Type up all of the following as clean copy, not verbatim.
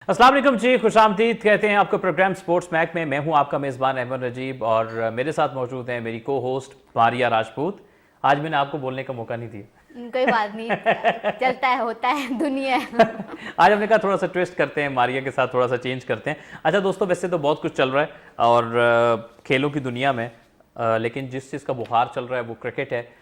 अस्सलाम वालेकुम जी, खुशामदीद कहते हैं आपको प्रोग्राम स्पोर्ट्स मैक में। मैं हूं आपका मेज़बान अहमद नजीब और मेरे साथ मौजूद हैं मेरी को होस्ट मारिया राजपूत। आज मैंने आपको बोलने का मौका नहीं दिया। कोई बात नहीं, चलता है, होता है, दुनिया है। आज हमने कहा थोड़ा सा ट्विस्ट करते हैं, मारिया के साथ थोड़ा सा चेंज करते हैं। अच्छा दोस्तों, वैसे तो बहुत कुछ चल रहा है और खेलों की दुनिया में, लेकिन जिस चीज़ का बुखार चल रहा है वो क्रिकेट है।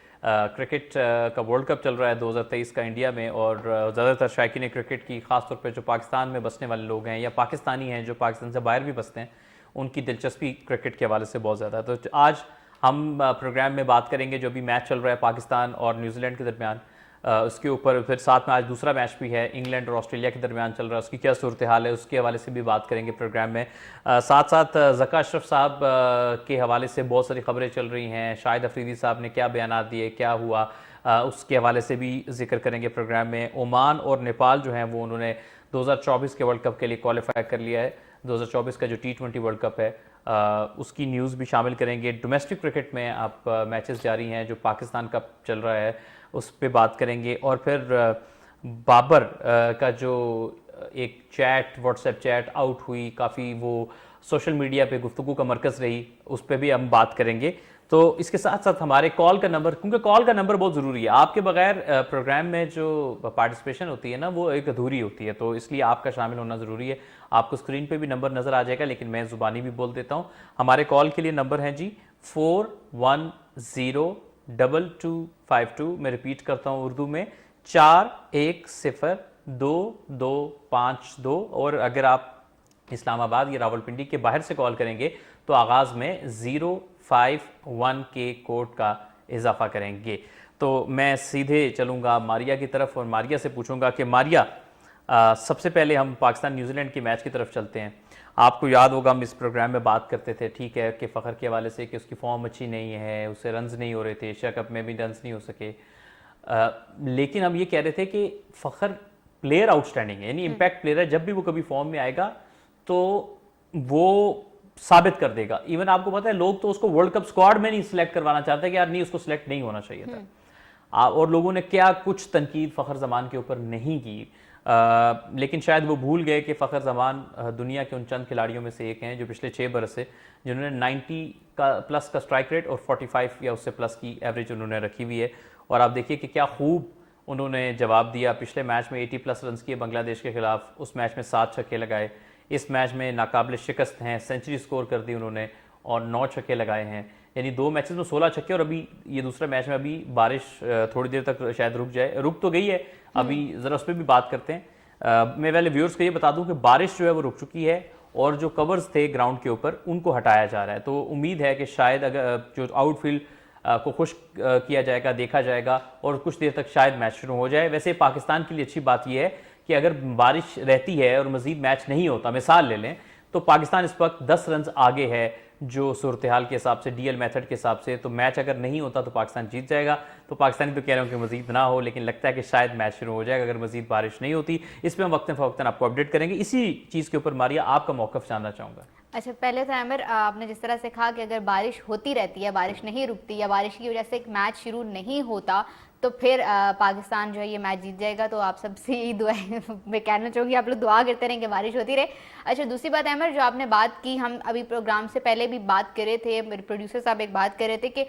क्रिकेट का वर्ल्ड कप चल रहा है 2023 का इंडिया में, और ज़्यादातर शायकीन क्रिकेट की ख़ासतौर पे जो पाकिस्तान में बसने वाले लोग हैं या पाकिस्तानी हैं जो पाकिस्तान से बाहर भी बसते हैं, उनकी दिलचस्पी क्रिकेट के हवाले से बहुत ज़्यादा है। तो आज हम प्रोग्राम में बात करेंगे जो भी मैच चल रहा है पाकिस्तान और न्यूजीलैंड के दरमियान, उसके ऊपर फिर साथ में आज दूसरा मैच भी है इंग्लैंड और ऑस्ट्रेलिया के दरमियान चल रहा है, उसकी क्या सूरत हाल है उसके हवाले से भी बात करेंगे प्रोग्राम में। साथ साथ ज़का अशरफ साहब के हवाले से बहुत सारी खबरें चल रही हैं। शाहिद अफरीदी साहब ने क्या बयान दिए, क्या हुआ, उसके हवाले से भी जिक्र करेंगे प्रोग्राम में। ओमान और नेपाल जो हैं वो उन्होंने 2024 के वर्ल्ड कप के लिए क्वालिफाई कर लिया है। 2024 का जो T20 वर्ल्ड कप है उसकी न्यूज़ भी शामिल करेंगे। डोमेस्टिक क्रिकेट में आप मैचेस जारी हैं, जो पाकिस्तान कप चल रहा है उस पर बात करेंगे। और फिर बाबर का जो एक चैट, व्हाट्सएप चैट आउट हुई, काफ़ी वो सोशल मीडिया पे गुफ्तगू का मरकज़ रही, उस पर भी हम बात करेंगे। तो इसके साथ साथ हमारे कॉल का नंबर, क्योंकि कॉल का नंबर बहुत ज़रूरी है, आपके बगैर प्रोग्राम में जो पार्टिसिपेशन होती है ना वो एक अधूरी होती है, तो इसलिए आपका शामिल होना ज़रूरी है। आपको स्क्रीन पे भी नंबर नज़र आ जाएगा, लेकिन मैं ज़ुबानी भी बोल देता हूँ। हमारे कॉल के लिए नंबर है जी 410252। मैं रिपीट करता हूँ उर्दू में 41022252। और अगर आप इस्लामाबाद या रावलपिंडी के बाहर से कॉल करेंगे तो आगाज़ में 051 के कोड का इजाफा करेंगे। तो मैं सीधे चलूँगा मारिया की तरफ और मारिया से पूछूंगा कि मारिया, सबसे पहले हम पाकिस्तान न्यूजीलैंड के मैच की तरफ चलते हैं। आपको याद होगा हम इस प्रोग्राम में बात करते थे, ठीक है, कि फ़खर के हवाले से कि उसकी फॉर्म अच्छी नहीं है, उससे रन्स नहीं हो रहे थे, एशिया कप में भी रन्स नहीं हो सके, लेकिन हम ये कह रहे थे कि फ़खर प्लेयर आउटस्टैंडिंग है, यानी इम्पैक्ट प्लेयर है, जब भी वो कभी फॉर्म में आएगा तो वो साबित कर देगा। इवन आपको पता है लोग तो उसको वर्ल्ड कप स्क्वाड में नहीं सिलेक्ट करवाना चाहते कि यार नहीं, उसको सिलेक्ट नहीं होना चाहिए था। और लोगों ने क्या कुछ तनकीद फ़खर ज़मान के ऊपर नहीं की, लेकिन शायद वो भूल गए कि फ़खर ज़मान दुनिया के उन चंद खिलाड़ियों में से एक हैं जो पिछले 6 बरस से जिन्होंने 90 का प्लस का स्ट्राइक रेट और 45 या उससे प्लस की एवरेज उन्होंने रखी हुई है। और आप देखिए कि क्या खूब उन्होंने जवाब दिया। पिछले मैच में 80 प्लस रन किए बांग्लादेश के खिलाफ, उस मैच में 7 छक्के लगाए। इस मैच में नाकाबिल शिकस्त हैं, सेंचुरी स्कोर कर दी उन्होंने और 9 छक्के लगाए हैं, यानी 2 मैचेस में 16 छक्के। और अभी ये दूसरा मैच में अभी बारिश थोड़ी देर तक शायद रुक जाए, रुक तो गई है अभी, ज़रा उस पर भी बात करते हैं। मैं पहले व्यूअर्स को ये बता दूं कि बारिश जो है वो रुक चुकी है और जो कवर्स थे ग्राउंड के ऊपर उनको हटाया जा रहा है। तो उम्मीद है कि शायद अगर जो आउटफील्ड को खुश्क किया जाएगा, देखा जाएगा और कुछ देर तक शायद मैच शुरू हो जाए। वैसे पाकिस्तान के लिए अच्छी बात यह है कि अगर बारिश रहती है और मजीद मैच नहीं होता, मिसाल ले लें, तो पाकिस्तान इस वक्त 10 रन आगे है जो सूरत हाल के हिसाब से, डीएल मेथड के हिसाब से। तो मैच अगर नहीं होता तो पाकिस्तान जीत जाएगा। तो पाकिस्तानी तो कह रहे हो कि मजीद ना हो, लेकिन लगता है कि शायद मैच शुरू हो जाएगा अगर मजीद बारिश नहीं होती। इस पर हम वक्तन फ़वक्तन आपको अपडेट करेंगे। इसी चीज़ के ऊपर मारिया आपका मौक़िफ़ जानना चाहूँगा। अच्छा, पहले तो आमिर, आपने जिस तरह से कहा कि अगर बारिश होती रहती है, बारिश नहीं रुकती या बारिश की वजह से एक मैच शुरू नहीं होता तो फिर पाकिस्तान जो है ये मैच जीत जाएगा। तो आप सबसे यही दुआ मैं कहना चाहूँगी, आप लोग दुआ करते रहें कि बारिश होती रहे। अच्छा, दूसरी बात अमर, जो आपने बात की, हम अभी प्रोग्राम से पहले भी बात कर रहे थे, मेरे प्रोड्यूसर साहब एक बात कर रहे थे कि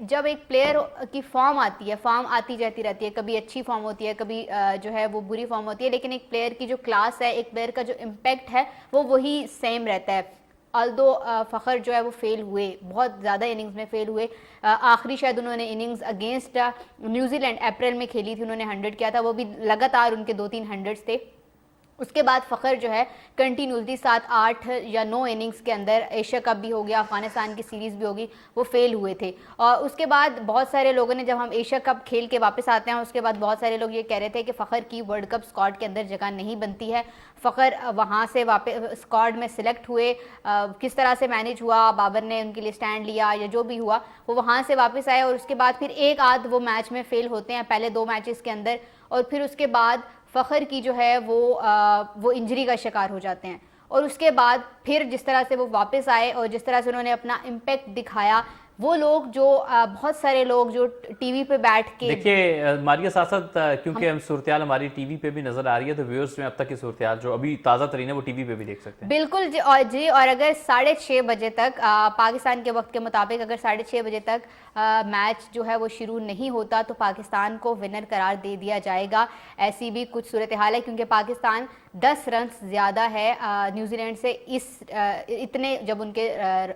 जब एक प्लेयर की फॉर्म आती है, फॉर्म आती जाती रहती है, कभी अच्छी फॉर्म होती है, कभी जो है वो बुरी फॉर्म होती है, लेकिन एक प्लेयर की जो क्लास है, एक प्लेयर का जो इम्पैक्ट है वो वही सेम रहता है। ऑल्दो फ़खर जो है वो फेल हुए, बहुत ज़्यादा इनिंग्स में फेल हुए। आखिरी शायद उन्होंने इनिंग्स अगेंस्ट न्यूजीलैंड अप्रैल में खेली थी, उन्होंने 100 किया था, वो भी लगातार उनके 2-3 100s थे। उसके बाद फ़खर जो है कंटिन्यूसली 7, 8 या 9 इनिंग्स के अंदर, एशिया कप भी हो गया, अफगानिस्तान की सीरीज़ भी होगी, वो फेल हुए थे। और उसके बाद बहुत सारे लोगों ने, जब हम एशिया कप खेल के वापस आते हैं, उसके बाद बहुत सारे लोग ये कह रहे थे कि फ़खर की वर्ल्ड कप स्क्वाड के अंदर जगह नहीं बनती है। फ़खर वहाँ से वापस स्क्वाड में सिलेक्ट हुए, किस तरह से मैनेज हुआ, बाबर ने उनके लिए स्टैंड लिया या जो भी हुआ, वो वहाँ से वापस आए और उसके बाद फिर एक आध वो मैच में फ़ेल होते हैं, पहले 2 मैचेस के अंदर, और फिर उसके बाद फ़खर की जो है वो इंजरी का शिकार हो जाते हैं। और उसके बाद फिर जिस तरह से वो वापस आए और जिस तरह से उन्होंने अपना इम्पैक्ट दिखाया, वो लोग जो बहुत सारे लोग जो टीवी पे बैठ के देखिए मारिया, साथ साथ क्योंकि हम सूरत हमारी टीवी पे भी नजर आ रही है, तो व्यूअर्स में अब तक की सूरत जो अभी ताज़ा तरीन है वो टीवी पे भी देख सकते हैं। बिल्कुल जी, और अगर 6:30 बजे तक पाकिस्तान के वक्त के मुताबिक अगर 6:30 बजे तक मैच जो है वो शुरू नहीं होता तो पाकिस्तान को विनर करार दे दिया जाएगा। ऐसी भी कुछ सूरत हाल है क्योंकि पाकिस्तान 10 रन ज़्यादा है न्यूजीलैंड से इतने जब उनके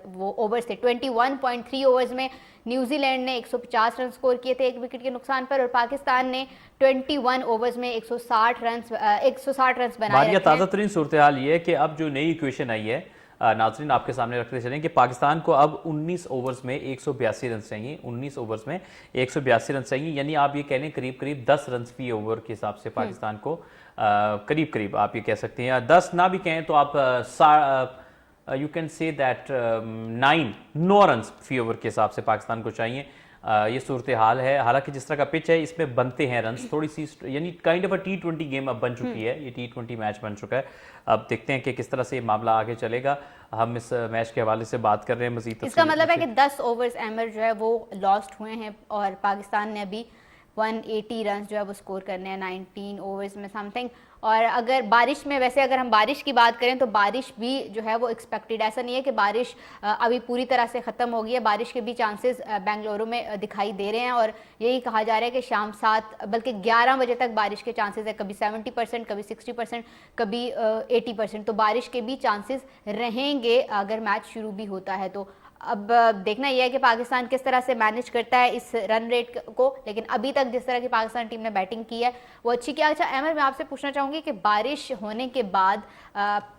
वो ओवर्स थे 21.3 ओवर्स में न्यूजीलैंड ने 150 रन स्कोर किए थे 1 विकेट के नुकसान पर, और पाकिस्तान ने 21 ओवर्स में 160 रन बनाए मारिया, रखे ताज़ा हैं। तरीन सूरत हाल ये है कि अब जो नई इक्वेशन आई है, नाजरीन आपके सामने रखते चलें कि पाकिस्तान को अब 19 ओवर्स में 182 रन चाहिए। 19 ओवर्स में 182 रन चाहिए, यानी आप ये कह लें करीब करीब 10 रन फी ओवर के हिसाब से पाकिस्तान को करीब करीब आप ये कह सकते हैं, या 10 ना भी कहें तो आप you can say that 9 run fee over के हिसाब से पाकिस्तान को चाहिए। ये सूरत हाल है। हालांकि जिस तरह का पिच है इसमें बनते हैं रन थोड़ी सी, यानी kind of a T20 game अब बन चुकी है, ये T20 मैच बन चुका है। अब देखते हैं कि किस तरह से ये मामला आगे चलेगा। हम इस मैच के हवाले से बात कर रहे हैं मजीद। इसका मतलब है कि 10 ओवर्स एमर जो है वो लॉस्ट हुए हैं और पाकिस्तान ने अभी 180 रन जो है वो स्कोर करने हैं 19 ओवर्स में समथिंग। और अगर बारिश में, वैसे अगर हम बारिश की बात करें तो बारिश भी जो है वो एक्सपेक्टेड, ऐसा नहीं है कि बारिश अभी पूरी तरह से ख़त्म हो गई है। बारिश के भी चांसेस बेंगलुरु में दिखाई दे रहे हैं और यही कहा जा रहा है कि शाम 7 बल्कि 11 बजे तक बारिश के चांसेस है, कभी 70%, कभी 60%, कभी 80%, तो बारिश के भी चांसेस रहेंगे अगर मैच शुरू भी होता है तो। अब देखना यह है कि पाकिस्तान किस तरह से मैनेज करता है इस रन रेट को, लेकिन अभी तक जिस तरह की पाकिस्तान टीम ने बैटिंग की है वो अच्छी किया। अच्छा अहमद, मैं आपसे पूछना चाहूँगी कि बारिश होने के बाद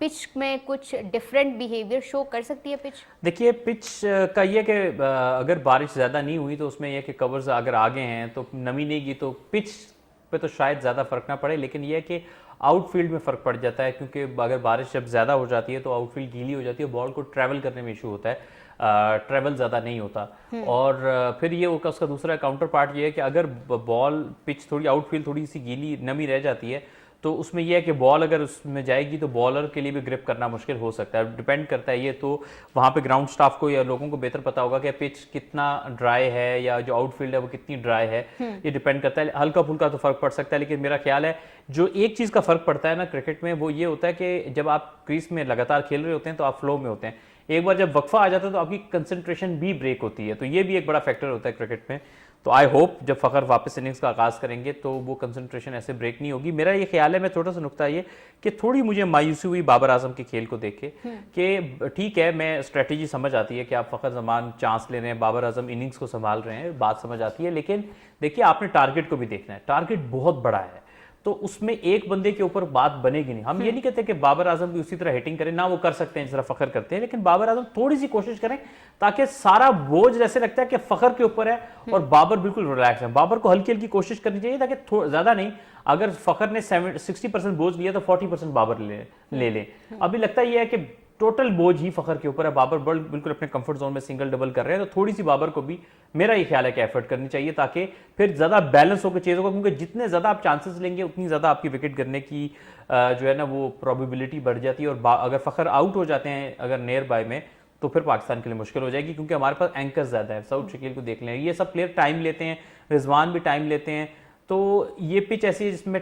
पिच में कुछ डिफरेंट बिहेवियर शो कर सकती है पिच? देखिए पिच का ये कि अगर बारिश ज़्यादा नहीं हुई तो उसमें यह कि कवर्स अगर आगे हैं तो नमी नहीं गई तो पिच पे तो शायद ज़्यादा फर्क ना पड़े, लेकिन यह कि आउटफील्ड में फ़र्क पड़ जाता है, क्योंकि अगर बारिश जब ज़्यादा हो जाती है तो आउटफील्ड गीली हो जाती है, बॉल को ट्रैवल करने में इशू होता है, ट्रैवल ज़्यादा नहीं होता। और फिर ये उसका दूसरा काउंटर पार्ट ये है कि अगर बॉल पिच थोड़ी आउटफील्ड थोड़ी सी गीली नमी रह जाती है तो उसमें यह है कि बॉल अगर उसमें जाएगी तो बॉलर के लिए भी ग्रिप करना मुश्किल हो सकता है। डिपेंड करता है ये तो वहाँ पे ग्राउंड स्टाफ को या लोगों को बेहतर पता होगा कि पिच कितना ड्राई है या जो आउटफील्ड है वो कितनी ड्राई है, ये डिपेंड करता है। हल्का फुल्का तो फर्क पड़ सकता है, लेकिन मेरा ख्याल है जो एक चीज़ का फर्क पड़ता है ना क्रिकेट में वो ये होता है कि जब आप क्रीज में लगातार खेल रहे होते हैं तो आप फ्लो में होते हैं, एक बार जब वक्फा आ जाता है तो आपकी कंसंट्रेशन भी ब्रेक होती है, तो ये भी एक बड़ा फैक्टर होता है क्रिकेट में। तो आई होप जब फ़खर वापस इनिंग्स का आगाज़ करेंगे तो वो कंसंट्रेशन ऐसे ब्रेक नहीं होगी। मेरा ये ख्याल है, मैं छोटा सा नुकता ये कि थोड़ी मुझे मायूसी हुई बाबर आजम के खेल को देख के कि ठीक है, मैं स्ट्रेटजी समझ आती है कि आप फ़खर जमान चांस ले रहे हैं, बाबर आजम इनिंग्स को संभाल रहे हैं, बात समझ आती है, लेकिन देखिए आपने टारगेट को भी देखना है, टारगेट बहुत बड़ा है तो उसमें एक बंदे के ऊपर बात बनेगी नहीं। हम ये नहीं कहते कि बाबर आजम भी उसी तरह हिटिंग करें, ना वो कर सकते हैं जिस तरह फ़खर करते हैं, लेकिन बाबर आजम थोड़ी सी कोशिश करें ताकि सारा बोझ जैसे लगता है कि फ़खर के ऊपर है और बाबर बिल्कुल रिलैक्स है। बाबर को हल्की हल्की कोशिश करनी चाहिए ताकि ज़्यादा नहीं, अगर फ़खर ने 60% बोझ लिया तो 40% बाबर ले लें। अभी लगता है ये है कि टोटल बोझ ही फ़खर के ऊपर है, बाबर बिल्कुल अपने कंफर्ट जोन में सिंगल डबल कर रहे हैं, तो थोड़ी सी बाबर को भी मेरा ये ख्याल है कि एफर्ट करनी चाहिए ताकि फिर ज़्यादा बैलेंस होकर चीज़ होगा, क्योंकि जितने ज़्यादा आप चांसेस लेंगे उतनी ज़्यादा आपकी विकेट गिरने की जो है ना वो प्रोबेबिलिटी बढ़ जाती है। और अगर फ़खर आउट हो जाते हैं अगर नियर बाय में तो फिर पाकिस्तान के लिए मुश्किल हो जाएगी, क्योंकि हमारे पास एंकर ज़्यादा है। साउथ शकील को देख लें, ये सब प्लेयर टाइम लेते हैं, रिजवान भी टाइम लेते हैं, तो ये पिच ऐसी है जिसमें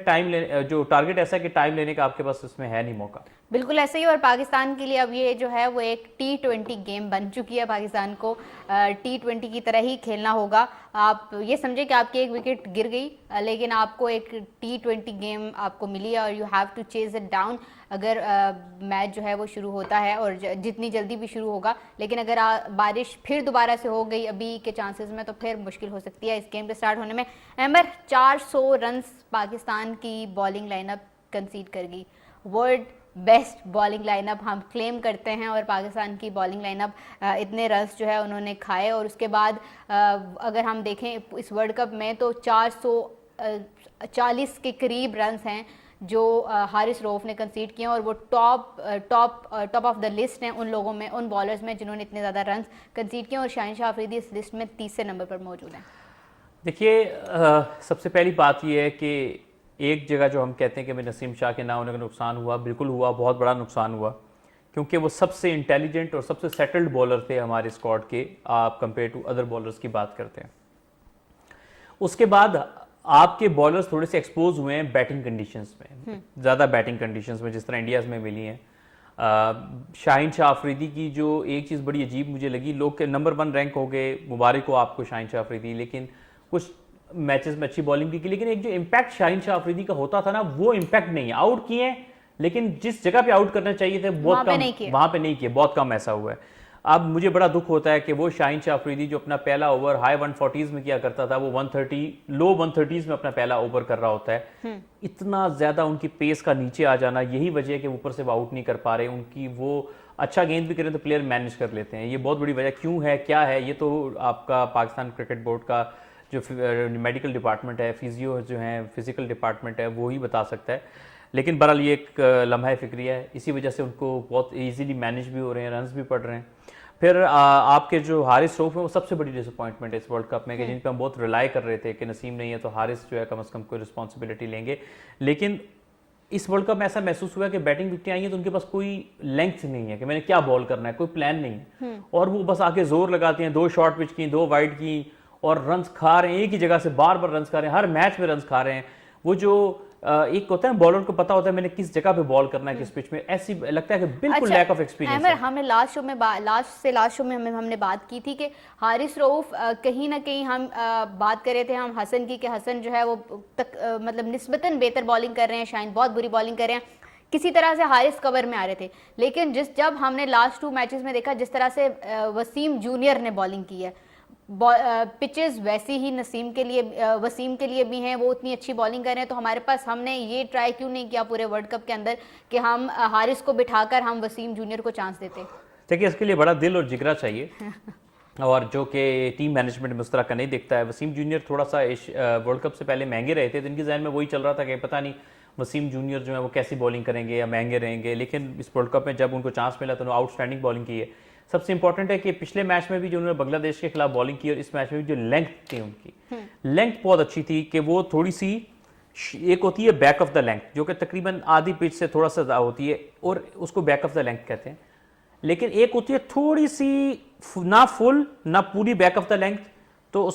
जो टारगेट ऐसा है कि टाइम लेने का आपके पास इसमें है नहीं मौका। बिल्कुल ऐसे ही, और पाकिस्तान के लिए अब ये जो है वो एक T20 गेम बन चुकी है, पाकिस्तान को T20 की तरह ही खेलना होगा। आप ये समझे कि आपकी एक विकेट गिर गई लेकिन आपको एक T20 गेम आपको मिली है और you have to chase it down अगर मैच जो है वो शुरू होता है, और जितनी जल्दी भी शुरू होगा। लेकिन अगर बारिश फिर दोबारा से हो गई अभी के चांसेस में तो फिर मुश्किल हो सकती है इस गेम के स्टार्ट होने में। अमर, 400 रन पाकिस्तान की बॉलिंग लाइनअप कंसीड कर गई, वर्ल्ड बेस्ट बॉलिंग लाइनअप हम क्लेम करते हैं, और पाकिस्तान की बॉलिंग लाइनअप इतने रन्स जो है उन्होंने खाए। और उसके बाद अगर हम देखें इस वर्ल्ड कप में तो 440 के करीब रन्स हैं जो हारिस रऊफ ने कंसीड किए, और वो टॉप ऑफ द लिस्ट हैं उन लोगों में, उन बॉलर्स में जिन्होंने इतने ज़्यादा रन्स कंसीड किए, और शाहिन अफरीदी इस लिस्ट में 30 नंबर पर मौजूद हैं। देखिए सबसे पहली बात यह है कि एक जगह जो हम कहते हैं कि नसीम शाह के ना होने का नुकसान हुआ, बिल्कुल हुआ, बहुत बड़ा नुकसान हुआ, क्योंकि वो सबसे इंटेलिजेंट और सबसे सेटल्ड बॉलर थे हमारे स्क्वाड के, आप कंपेयर टू अदर बॉलर्स की बात करते हैं। उसके बाद आपके बॉलर्स थोड़े से एक्सपोज हुए हैं बैटिंग कंडीशंस में, ज़्यादा बैटिंग कंडीशंस में जिस तरह इंडिया में मिली हैं। शाहीन शाह अफरीदी की जो एक चीज़ बड़ी अजीब मुझे लगी, लोग के नंबर 1 रैंक हो गए, मुबारक हो आपको शाहीन शाह अफरीदी, लेकिन कुछ मैचेस में अच्छी बॉलिंग भी की, लेकिन एक जो इम्पैक्ट शाहीन शाह अफरीदी का होता था ना, वो इम्पैक्ट नहीं है। आउट किए लेकिन जिस जगह पे आउट करना चाहिए थे बहुत कम, वहां पे नहीं किए, बहुत कम ऐसा हुआ है। अब मुझे बड़ा दुख होता है कि वो शाहीन शाह अफरीदी जो अपना पहला ओवर हाई 140s में किया करता था, वो 130 लो 130s में अपना पहला ओवर कर रहा होता है। इतना ज्यादा उनकी पेस का नीचे आ जाना, यही वजह है कि ऊपर से वो आउट नहीं कर पा रहे। उनकी वो अच्छा गेंद भी करें तो प्लेयर मैनेज कर लेते हैं, ये बहुत बड़ी वजह क्यों है, क्या है, ये तो आपका पाकिस्तान क्रिकेट बोर्ड का जो मेडिकल डिपार्टमेंट है, फिजियो जो है, फिजिकल डिपार्टमेंट है, वो ही बता सकता है। लेकिन बहरहाल ये एक लम्हा फिक्रिया है, इसी वजह से उनको बहुत इजीली मैनेज भी हो रहे हैं, रन्स भी पड़ रहे हैं। फिर आपके जो हारिस रऊफ है वो सबसे बड़ी डिसअपॉइंटमेंट है इस वर्ल्ड कप में, कि जिन पर हम बहुत रिलाई कर रहे थे कि नसीम नहीं है तो हारिस जो है कम से कम कोई रिस्पॉन्सिबिलिटी लेंगे। लेकिन इस वर्ल्ड कप में ऐसा महसूस हुआ कि बैटिंग विकेटें आई हैं तो उनके पास कोई लेंथ नहीं है कि मैंने क्या बॉल करना है, कोई प्लान नहीं है, और वो बस आके जोर लगाते हैं। 2 शॉर्ट पिच की, 2 वाइड की, और रन्स खा रहे हैं, एक ही जगह से बार बार रन्स खा रहे हैं, हर मैच में रन्स खा रहे हैं। वो जो एक होता है बॉलर को पता होता है मैंने किस जगह पे बॉल करना है, किस पिच में, ऐसी लगता है कि बिल्कुल लैक ऑफ एक्सपीरियंस है। हमने लास्ट शो में हमने बात की थी कि हारिस रऊफ कहीं ना कहीं हम बात कर रहे थे हम हसन की, कि हसन जो है वो मतलब निस्बतन बेहतर बॉलिंग कर रहे हैं, शाहीन बहुत बुरी बॉलिंग कर रहे हैं, किसी तरह से हारिस कवर में आ रहे थे। लेकिन जब हमने लास्ट 2 मैचेस में देखा जिस तरह से वसीम जूनियर ने बॉलिंग की है, पिचेस वैसी ही नसीम के लिए, वसीम के लिए भी हैं, वो उतनी अच्छी बॉलिंग कर रहे हैं, तो हमारे पास हमने ये ट्राई क्यों नहीं किया पूरे वर्ल्ड कप के अंदर कि हम हारिस को बिठाकर हम वसीम जूनियर को चांस देते। देखिए इसके लिए बड़ा दिल और जिगरा चाहिए और जो कि टीम मैनेजमेंट में उस तरह का नहीं दिखता है। वसीम जूनियर थोड़ा सा वर्ल्ड कप से पहले महंगे रहे थे, तो इनके जहन में वही चल रहा था कि पता नहीं वसीम जूनियर जो है वो कैसी बॉलिंग करेंगे या महंगे रहेंगे। लेकिन इस वर्ल्ड कप में जब उनको चांस मिला तो उन्होंने आउटस्टैंडिंग बॉलिंग की है। सबसे इंपॉर्टेंट है कि पिछले मैच में भी जो उन्होंने बांग्लादेश के खिलाफ बॉलिंग की और इस मैच में भी जो लेंथ थी उनकी, लेंथ बहुत अच्छी थी, कि वो थोड़ी सी, एक होती है बैक ऑफ द लेंथ जो कि तकरीबन आधी पिच से थोड़ा सा ज़्यादा होती है और उसको बैक ऑफ द लेंथ कहते हैं, लेकिन एक होती है थोड़ी सी ना फुल ना पूरी बैक ऑफ द लेंथ। तो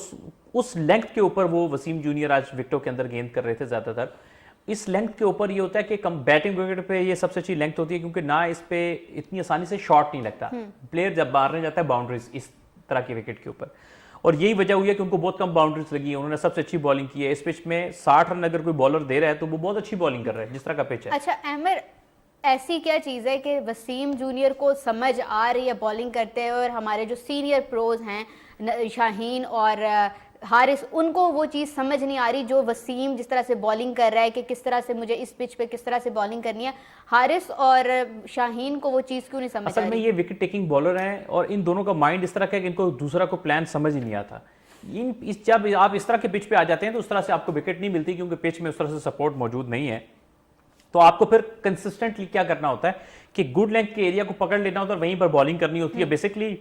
उस लेंथ के ऊपर वो वसीम जूनियर आज विकेटों के अंदर गेंद कर रहे थे ज़्यादातर। इस लेंथ के ऊपर ये होता है कि कम बैटिंग विकेट पे ये सबसे अच्छी लेंथ होती है, क्योंकि ना इस पे इतनी आसानी से शॉट नहीं लगता, प्लेयर जब मारने जाता है बाउंड्रीज इस तरह की विकेट के ऊपर, और यही वजह हुई है कि उनको बहुत कम बाउंड्रीज लगी है। उन्होंने सबसे अच्छी बॉलिंग की है इस पिच में। 60 रन अगर कोई बॉलर दे रहा है तो वो बहुत अच्छी बॉलिंग कर रहा है जिस तरह का पिच है। अच्छा अहमर, ऐसी क्या चीज़ है कि वसीम जूनियर को समझ आ रही है बॉलिंग करते हैं और हमारे जो सीनियर प्रोज हैं शाहीन और हारिस, उनको वो चीज़ समझ नहीं आ रही जो वसीम जिस तरह से बॉलिंग कर रहा है कि किस तरह से मुझे इस पिच पे किस तरह से बॉलिंग करनी है, हारिस और शाहीन को वो चीज़ क्यों नहीं समझ आ रही? असल में ये विकेट टेकिंग बॉलर हैं और इन दोनों का माइंड इस तरह का है कि इनको दूसरा को प्लान समझ ही नहीं आता। जब आप इस तरह के पिच पे आ जाते हैं तो उस तरह से आपको विकेट नहीं मिलती, क्योंकि पिच में उस तरह से सपोर्ट मौजूद नहीं है। तो आपको फिर कंसिस्टेंटली क्या करना होता है कि गुड लेंथ के एरिया को पकड़ लेना होता है और वहीं पर बॉलिंग करनी होती है। बेसिकली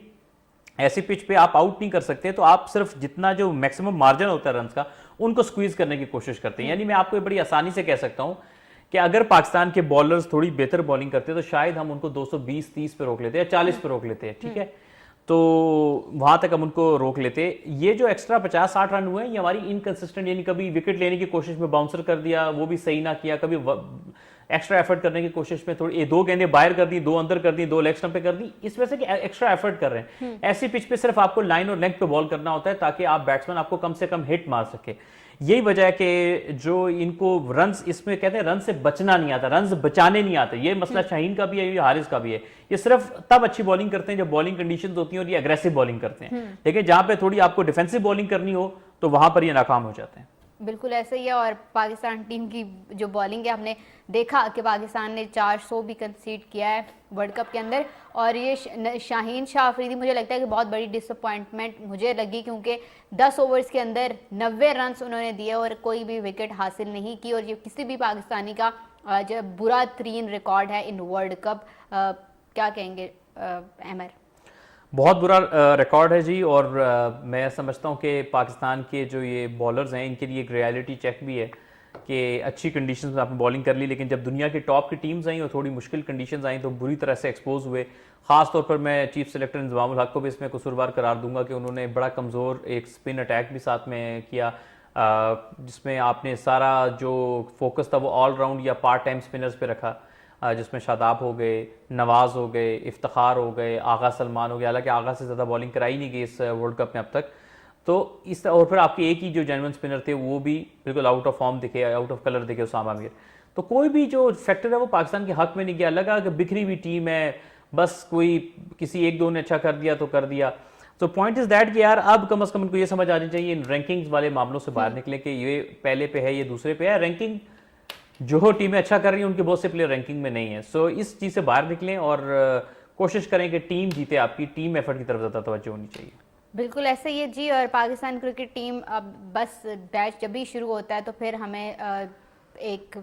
ऐसी पिच पे आप आउट नहीं कर सकते, तो आप सिर्फ जितना जो मैक्सिमम मार्जिन होता है रन्स का उनको स्क्वीज करने की कोशिश करते हैं। यानी मैं आपको बड़ी आसानी से कह सकता हूं कि अगर पाकिस्तान के बॉलर्स थोड़ी बेहतर बॉलिंग करते तो शायद हम उनको 220-30 पे रोक लेते या 40 पे रोक लेते हैं, ठीक है, तो वहां तक हम उनको रोक लेते। ये जो एक्स्ट्रा 50-60 रन हुए ये हमारी इनकंसिस्टेंट, यानी कभी विकेट लेने की कोशिश में बाउंसर कर दिया, वो भी सही ना किया, कभी एक्स्ट्रा एफर्ट करने की कोशिश में थोड़ी 2 गेंदें बाहर कर दी, 2 अंदर कर दी, 2 लेग स्टंप पे कर दी, इस वजह से कि एक्स्ट्रा एफर्ट कर रहे हैं। ऐसी पिच पे सिर्फ आपको लाइन और लेंथ पे बॉल करना होता है ताकि आप बैट्समैन आपको कम से कम हिट मार सके। यही वजह है कि जो इनको रन्स, इसमें कहते हैं रन से बचना नहीं आता, रन्स बचाने नहीं आते। ये मसला शाहीन का भी है, ये हारिस का भी है। ये सिर्फ तब अच्छी बॉलिंग करते हैं जब बॉलिंग कंडीशंस होती हैं और ये अग्रेसिव बॉलिंग करते हैं, लेकिन जहां पे थोड़ी आपको डिफेंसिव बॉलिंग करनी हो तो वहां पर ये नाकाम हो जाते हैं। बिल्कुल ऐसा ही है। और पाकिस्तान टीम की जो बॉलिंग है, हमने देखा कि पाकिस्तान ने 400 भी कंसीड किया है वर्ल्ड कप के अंदर, और ये शाहीन शाह अफरीदी मुझे लगता है कि बहुत बड़ी डिसअपॉइंटमेंट मुझे लगी, क्योंकि 10 ओवर्स के अंदर 90 रन उन्होंने दिए और कोई भी विकेट हासिल नहीं की, और ये किसी भी पाकिस्तानी का जो बुरा तरीन रिकॉर्ड है इन वर्ल्ड कप। क्या कहेंगे अहमर? बहुत बुरा रिकॉर्ड है जी, और मैं समझता हूँ कि पाकिस्तान के जो ये बॉलर्स हैं इनके लिए एक रियलिटी चेक भी है कि अच्छी कंडीशंस में आपने बॉलिंग कर ली, लेकिन जब दुनिया की टॉप की टीम्स आई और थोड़ी मुश्किल कंडीशंस आई तो बुरी तरह से एक्सपोज हुए। ख़ास तौर पर मैं चीफ सेलेक्टर इंजमामुल हक को भी इसमें कसूरवार करार दूंगा कि उन्होंने बड़ा कमज़ोर एक स्पिन अटैक भी साथ में किया, जिसमें आपने सारा जो फोकस था वो ऑल राउंड या पार्ट टाइम स्पिनर्स पे रखा, जिसमें शादाब हो गए, नवाज़ हो गए, इफ्तिखार हो गए, आगा सलमान हो गया। हालांकि आगा से ज़्यादा बॉलिंग कराई नहीं गई इस वर्ल्ड कप में अब तक। तो इस और फिर आपके एक ही जो जेन्युइन स्पिनर थे वो भी बिल्कुल आउट ऑफ फॉर्म दिखे, आउट ऑफ कलर दिखे, उसामा मीर। तो कोई भी जो फैक्टर है वो पाकिस्तान के हक में नहीं गया। लगा कि बिखरी हुई टीम है, बस कोई किसी एक दो ने अच्छा कर दिया तो कर दिया। तो पॉइंट इज दैट कि यार अब कम से कम इनको ये समझ आनी चाहिए, इन रैंकिंग्स वाले मामलों से बाहर निकले कि ये पहले पे है, ये दूसरे पे है। रैंकिंग जो टीमें अच्छा कर रही हैं उनके बहुत से प्लेयर रैंकिंग में नहीं है। सो इस चीज़ से बाहर निकलें और कोशिश करें कि टीम जीते, आपकी टीम एफर्ट की तरफ ज़्यादा तवज्जो होनी चाहिए। बिल्कुल ऐसे ही है जी। और पाकिस्तान क्रिकेट टीम अब बस बैच जब भी शुरू होता है तो फिर हमें एक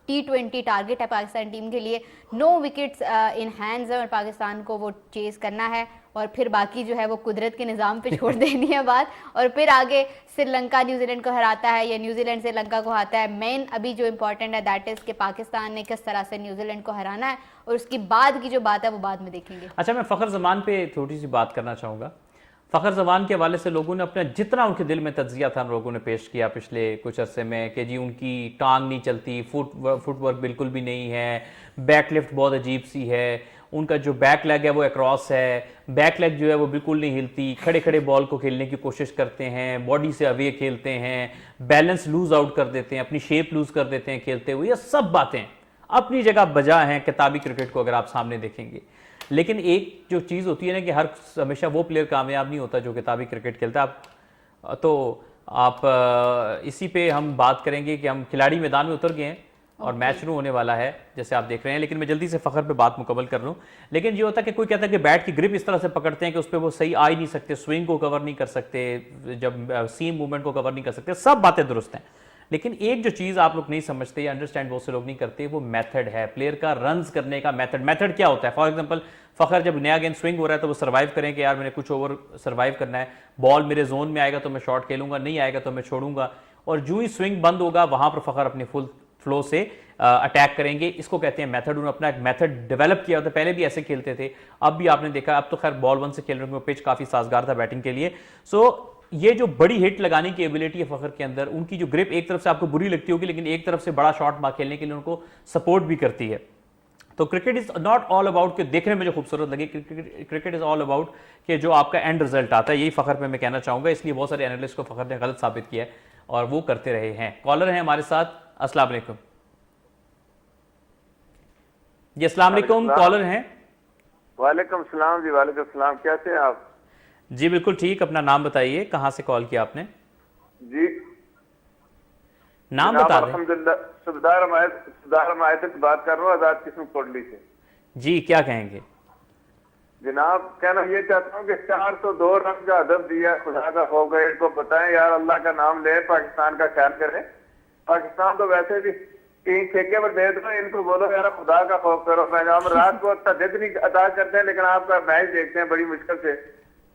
T20 टारगेट है पाकिस्तान टीम के लिए। 9 विकेट्स इन हैंड्स है और पाकिस्तान को वो चेज़ करना है और फिर बाकी जो है वो कुदरत के निज़ाम पे छोड़ देनी है बात। और फिर आगे श्रीलंका न्यूजीलैंड को हराता है या न्यूजीलैंड श्रीलंका को हराता है। मेन अभी जो इम्पोर्टेंट है दैट इज़ कि पाकिस्तान ने किस तरह से न्यूजीलैंड को हराना है और उसकी बाद की जो बात है वो बाद में देखेंगे। अच्छा, मैं फ़खर ज़मान पे थोड़ी सी बात करना चाहूँगा। फ़खर ज़मान के हवाले से लोगों ने अपना जितना उनके दिल में तज्जिया था लोगों ने पेश किया पिछले कुछ अरसे में कि जी उनकी टांग नहीं चलती, फुटवर्क बिल्कुल भी नहीं है, बैक लिफ्ट बहुत अजीब सी है, उनका जो बैक लेग है वो अक्रॉस है, बैक लेग जो है वो बिल्कुल नहीं हिलती, खड़े खड़े बॉल को खेलने की कोशिश करते हैं, बॉडी से अवे खेलते हैं, बैलेंस लूज आउट कर देते हैं, अपनी शेप लूज कर देते हैं खेलते हुए। ये सब बातें अपनी जगह बजा हैं किताबी क्रिकेट को अगर आप सामने देखेंगे। लेकिन एक जो चीज़ होती है ना कि हर हमेशा वो प्लेयर कामयाब नहीं होता जो किताबी क्रिकेट खेलता है। तो आप इसी पे हम बात करेंगे कि हम खिलाड़ी मैदान में उतर गए हैं और मैच शुरू होने वाला है जैसे आप देख रहे हैं। लेकिन मैं जल्दी से फ़खर पे बात मुकम्मल कर लूँ। लेकिन ये होता है कि कोई कहता है कि बैट की ग्रिप इस तरह से पकड़ते हैं कि उस पर वो सही आ ही नहीं सकते, स्विंग को कवर नहीं कर सकते, जब सीम मूवमेंट को कवर नहीं कर सकते। सब बातें दुरुस्त हैं, लेकिन एक जो चीज़ आप लोग नहीं समझते या अंडरस्टैंड बहुत से लोग नहीं करते वो मेथड है, प्लेयर का रन्स करने का मेथड। मेथड क्या होता है? फॉर एग्जांपल फ़खर जब नया गेंद स्विंग हो रहा है तो वो सर्वाइव करें कि यार मैंने कुछ ओवर सर्वाइव करना है, बॉल मेरे जोन में आएगा तो मैं शॉट खेलूंगा, नहीं आएगा तो मैं छोड़ूंगा। और जो ही स्विंग बंद होगा वहां पर फ़खर अपने फुल फ्लो से अटैक करेंगे। इसको कहते हैं मेथड। उन्होंने अपना एक मेथड डेवलप किया होता है, पहले भी ऐसे खेलते थे, अब भी आपने देखा। अब तो खैर बॉल 1 से खेल रहे हैं, पिच काफ़ी साजगार था बैटिंग के लिए। सो ये जो बड़ी हिट लगाने की एबिलिटी है फ़खर के अंदर, उनकी जो ग्रिप एक तरफ से आपको बुरी लगती होगी लेकिन एक तरफ से बड़ा शॉट खेलने के लिए उनको सपोर्ट भी करती है। तो cricket is not all about कि देखने में जो खूबसूरत लगे, क्रिकेट इज ऑल अबाउट कि जो आपका एंड रिजल्ट आता है। यही फ़खर पे मैं कहना चाहूँगा। इसलिए बहुत सारे एनालिस्ट को फ़खर ने गलत साबित किया है और वो करते रहे हैं। कॉलर हैं हमारे साथ। अस्सलाम वालेकुम जी। अस्सलाम वालेकुम, कॉलर हैं। वालेकुम सलाम जी। वालेकुम सलाम, कैसे हैं आप? जी बिल्कुल ठीक। अपना नाम बताइए, कहाँ से कॉल किया आपने? जी नाम बता दें। अल्हम्दुलिल्लाह सुधार मायत से बात कर रहा हूँ, आजाद किस्म कोटली से। जी क्या कहेंगे? जनाब कहना ये चाहता हूँ कि 402 रन का अदब दिया, खुदा का खौफ गए, इनको बताएं यार अल्लाह का नाम ले, पाकिस्तान का ख्याल करें। पाकिस्तान तो वैसे भी कहीं ठेके पर दे दो, इनको बोलो यार खुदा का खौफ करो। हम रात को तजद नहीं अदा करते हैं लेकिन आपका मैच देखते हैं बड़ी मुश्किल से,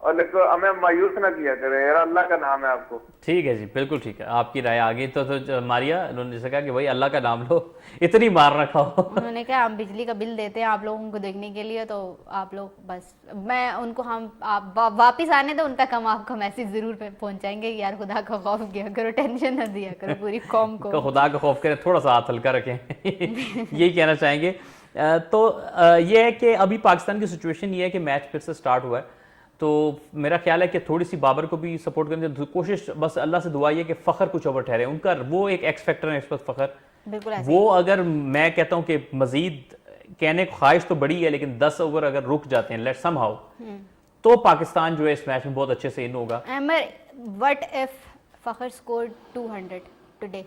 और देखो हमें मायूस ना किया करें यार, अल्लाह का नाम है आपको। ठीक है जी, बिल्कुल ठीक है। आपकी राय आ गई तो मारिया उन्होंने जैसे कहा कि भाई अल्लाह का नाम लो, इतनी मार रखा हो। उन्होंने कहा हम बिजली का बिल देते हैं आप लोगों को देखने के लिए, तो आप लोग बस मैं उनको हम आप वापिस आने दो उन तक हम आपको मैसेज जरूर पहुंचाएंगे यार खुदा का खौफ किया करो, टेंशन न दिया करो पूरी कौम को। खुदा का खौफ करें, थोड़ा सा हाथ हल्का रखें। यही कहना चाहेंगे। तो ये है कि अभी पाकिस्तान की सिचुएशन ये है कि मैच फिर से स्टार्ट हुआ है, तो मेरा ख्याल है कि थोड़ी सी बाबर को भी सपोर्ट करने की कोशिश, बस अल्लाह से दुआ ये कि फ़खर कुछ ओवर ठहरे। उनका वो एक एक्स फैक्टर है इस वक्त फ़खर, बिल्कुल वो अगर मैं कहता हूं कि मजीद कहने की ख्वाहिश तो बड़ी है लेकिन 10 ओवर अगर रुक जाते हैं लेट समहाउ, तो पाकिस्तान जो है इस मैच में बहुत अच्छे से इन होगा। What if Fakhar scored 200 today?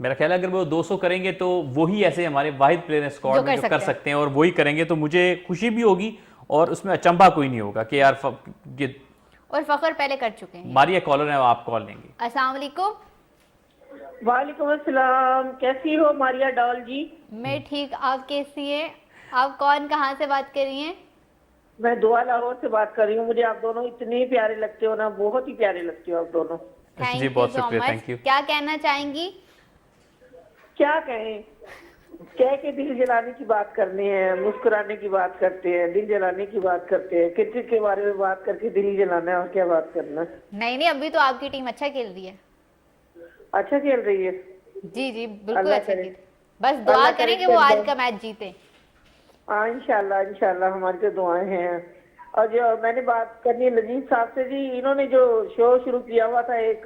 मेरा ख्याल है अगर वो 200 करेंगे तो वही ऐसे हमारे वाहिद प्लेयर हैं स्क्वाड में जो कर सकते हैं, और वही करेंगे तो मुझे खुशी भी होगी और उसमें अचंभा कोई नहीं होगा कि यार ये और फ़खर पहले कर चुके हैं। मारिया कॉलर है, आप कॉल लेंगे। अस्सलाम वालेकुम। वालेकुम अस्सलाम, कैसी हो मारिया डॉल जी? मैं ठीक, आप कैसी हैं? आप कौन, कहाँ से बात कर रही हैं? मैं दुआ लाहौर से बात कर रही हूँ। मुझे आप दोनों इतने प्यारे लगते हो ना, बहुत ही प्यारे लगते हो आप दोनों। जी बहुत शुक्रिया, थैंक यू। क्या कहना चाहेंगी? क्या कहें, कह के दिल जलाने की बात करनी है, मुस्कुराने की बात करते हैं, दिल जलाने की बात करते हैं। क्रिकेट के बारे में बात करके दिल जलाना है, और क्या बात करना है। नहीं नहीं, अभी तो आपकी टीम अच्छा खेल रही है। अच्छा खेल रही है। जी जी बिल्कुल अल्लाह अच्छा करे। खेल, बस दुआ अल्लाह करे करेंगे कि वो आज एकदम- का मैच जीते। हाँ इंशाल्लाह इंशाल्लाह, हमारी तो दुआएं हैं। और जो मैंने बात करनी है लजीज साहब से जी, इन्होंने जो शो शुरू किया हुआ था, एक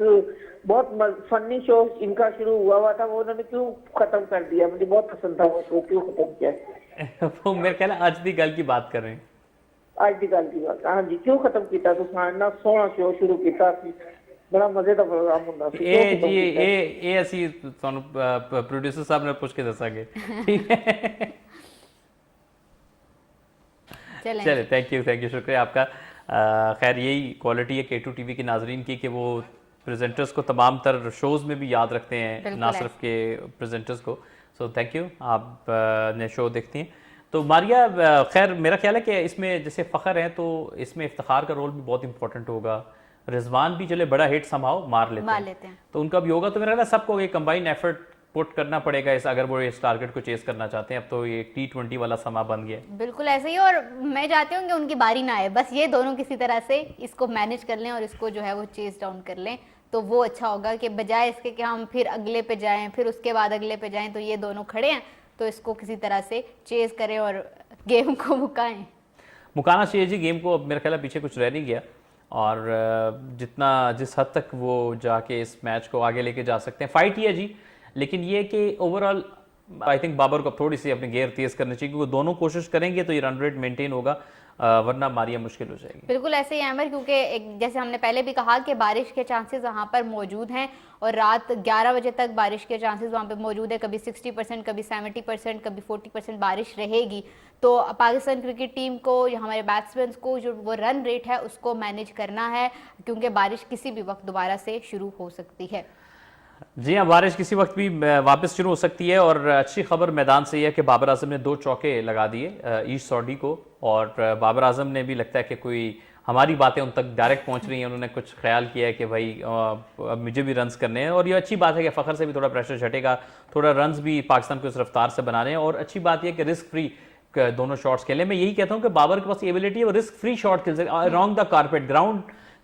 बहुत फनी शो इनका शुरू हुआ था, वो उन्होंने क्यों खत्म कर दिया? मुझे बहुत पसंद था वो शो, क्यों खत्म किया? वो मेरे ख्याल है आज दी गल की बात कर रहे हैं। आज की गल की बात, हाँ जी, क्यों खत्म किया? तुम इन्ना सोहना शो शुरू किया, बड़ा मजे का प्रोग्राम होता सी, क्यों ਇਹ खत्म ਜੀ कीता? ਇਹ ਅਸੀਂ ਤੁਹਾਨੂੰ ਪ੍ਰੋਡਿਊਸਰ ਸਾਹਿਬ ਨਾਲ ਪੁੱਛ ਕੇ ਦੱਸਾਂਗੇ। ठीक है, चलें। चले थैंक यू शुक्रिया आपका। खैर यही क्वालिटी है K2 टीवी के नाजरीन की कि वो प्रेजेंटर्स को तमाम तर शोज़ में भी याद रखते हैं, बिल्कुल ना है। सिर्फ के प्रेजेंटर्स को। सो थैंक यू, आप ने शो देखती हैं। तो मारिया, खैर मेरा ख्याल है कि इसमें जैसे फ़ख्र हैं तो इसमें इफ्तिखार का रोल भी बहुत इंपॉर्टेंट होगा। रिजवान भी चले बड़ा हिट समाओ मार लेते हैं, तो उनका भी होगा। तो मेरा ख्याल है सबको ये कंबाइन एफर्ट पुट करना पड़ेगा इस, अगर वो इस टारगेट को चेस करना चाहते हैं। अब तो ये T20 वाला समा बन गया है। बिल्कुल ऐसे ही, और मैं चाहती हूँ कि उनकी बारी ना आए, बस ये दोनों किसी तरह से इसको मैनेज कर लें और इसको जो है वो चेस डाउन कर लें, तो वो अच्छा होगा। कि बजाय इसके कि हम फिर अगले पे जाएं, फिर उसके बाद अगले पे जाएं, तो ये दोनों खड़े हैं, तो इसको किसी तरह से चेस करें और गेम को मुकाएं। मुकाना चाहिए जी गेम को। अब मेरा ख्याल है पीछे कुछ रह नहीं गया, और जिस हद तक वो जाके इस मैच को आगे लेके जा सकते हैं। फाइट ही है जी, लेकिन ये कि ओवरऑल आई थिंक बाबर को थोड़ी सी अपनी गेयर तेज करनी चाहिए, क्योंकि दोनों कोशिश करेंगे तो ये रन रेट मेंटेन होगा, वरना मारिया मुश्किल हो जाएगी। बिल्कुल ऐसे ही अमर, क्योंकि जैसे हमने पहले भी कहा कि बारिश के चांसेस वहाँ पर मौजूद हैं, और रात 11 बजे तक बारिश के चांसेस वहाँ पे मौजूद है। कभी 60%, कभी 70%, कभी 40% बारिश रहेगी। तो पाकिस्तान क्रिकेट टीम को या हमारे बैट्समैन को जो वो रन रेट है उसको मैनेज करना है, क्योंकि बारिश किसी भी वक्त दोबारा से शुरू हो सकती है। जी हाँ, बारिश किसी वक्त भी वापस शुरू हो सकती है। और अच्छी खबर मैदान से यह है कि बाबर आजम ने 2 चौके लगा दिए ईस्ट सऊदी को, और बाबर आजम ने भी लगता है कि कोई हमारी बातें उन तक डायरेक्ट पहुंच रही हैं। उन्होंने कुछ ख्याल किया है कि भाई अब मुझे भी रन्स करने हैं, और ये अच्छी बात है कि फ़ख्र से भी थोड़ा प्रेशर झटेगा, थोड़ा रन्स भी पाकिस्तान को इस रफ्तार से बना रहे हैं। और अच्छी बात यह कि रिस्क फ्री दोनों शॉट्स खेले। मैं यही कहता हूँ कि बाबर के पास एबिलिटी है, वो रिस्क फ्री शॉट खेल सकते, wrong the carpet,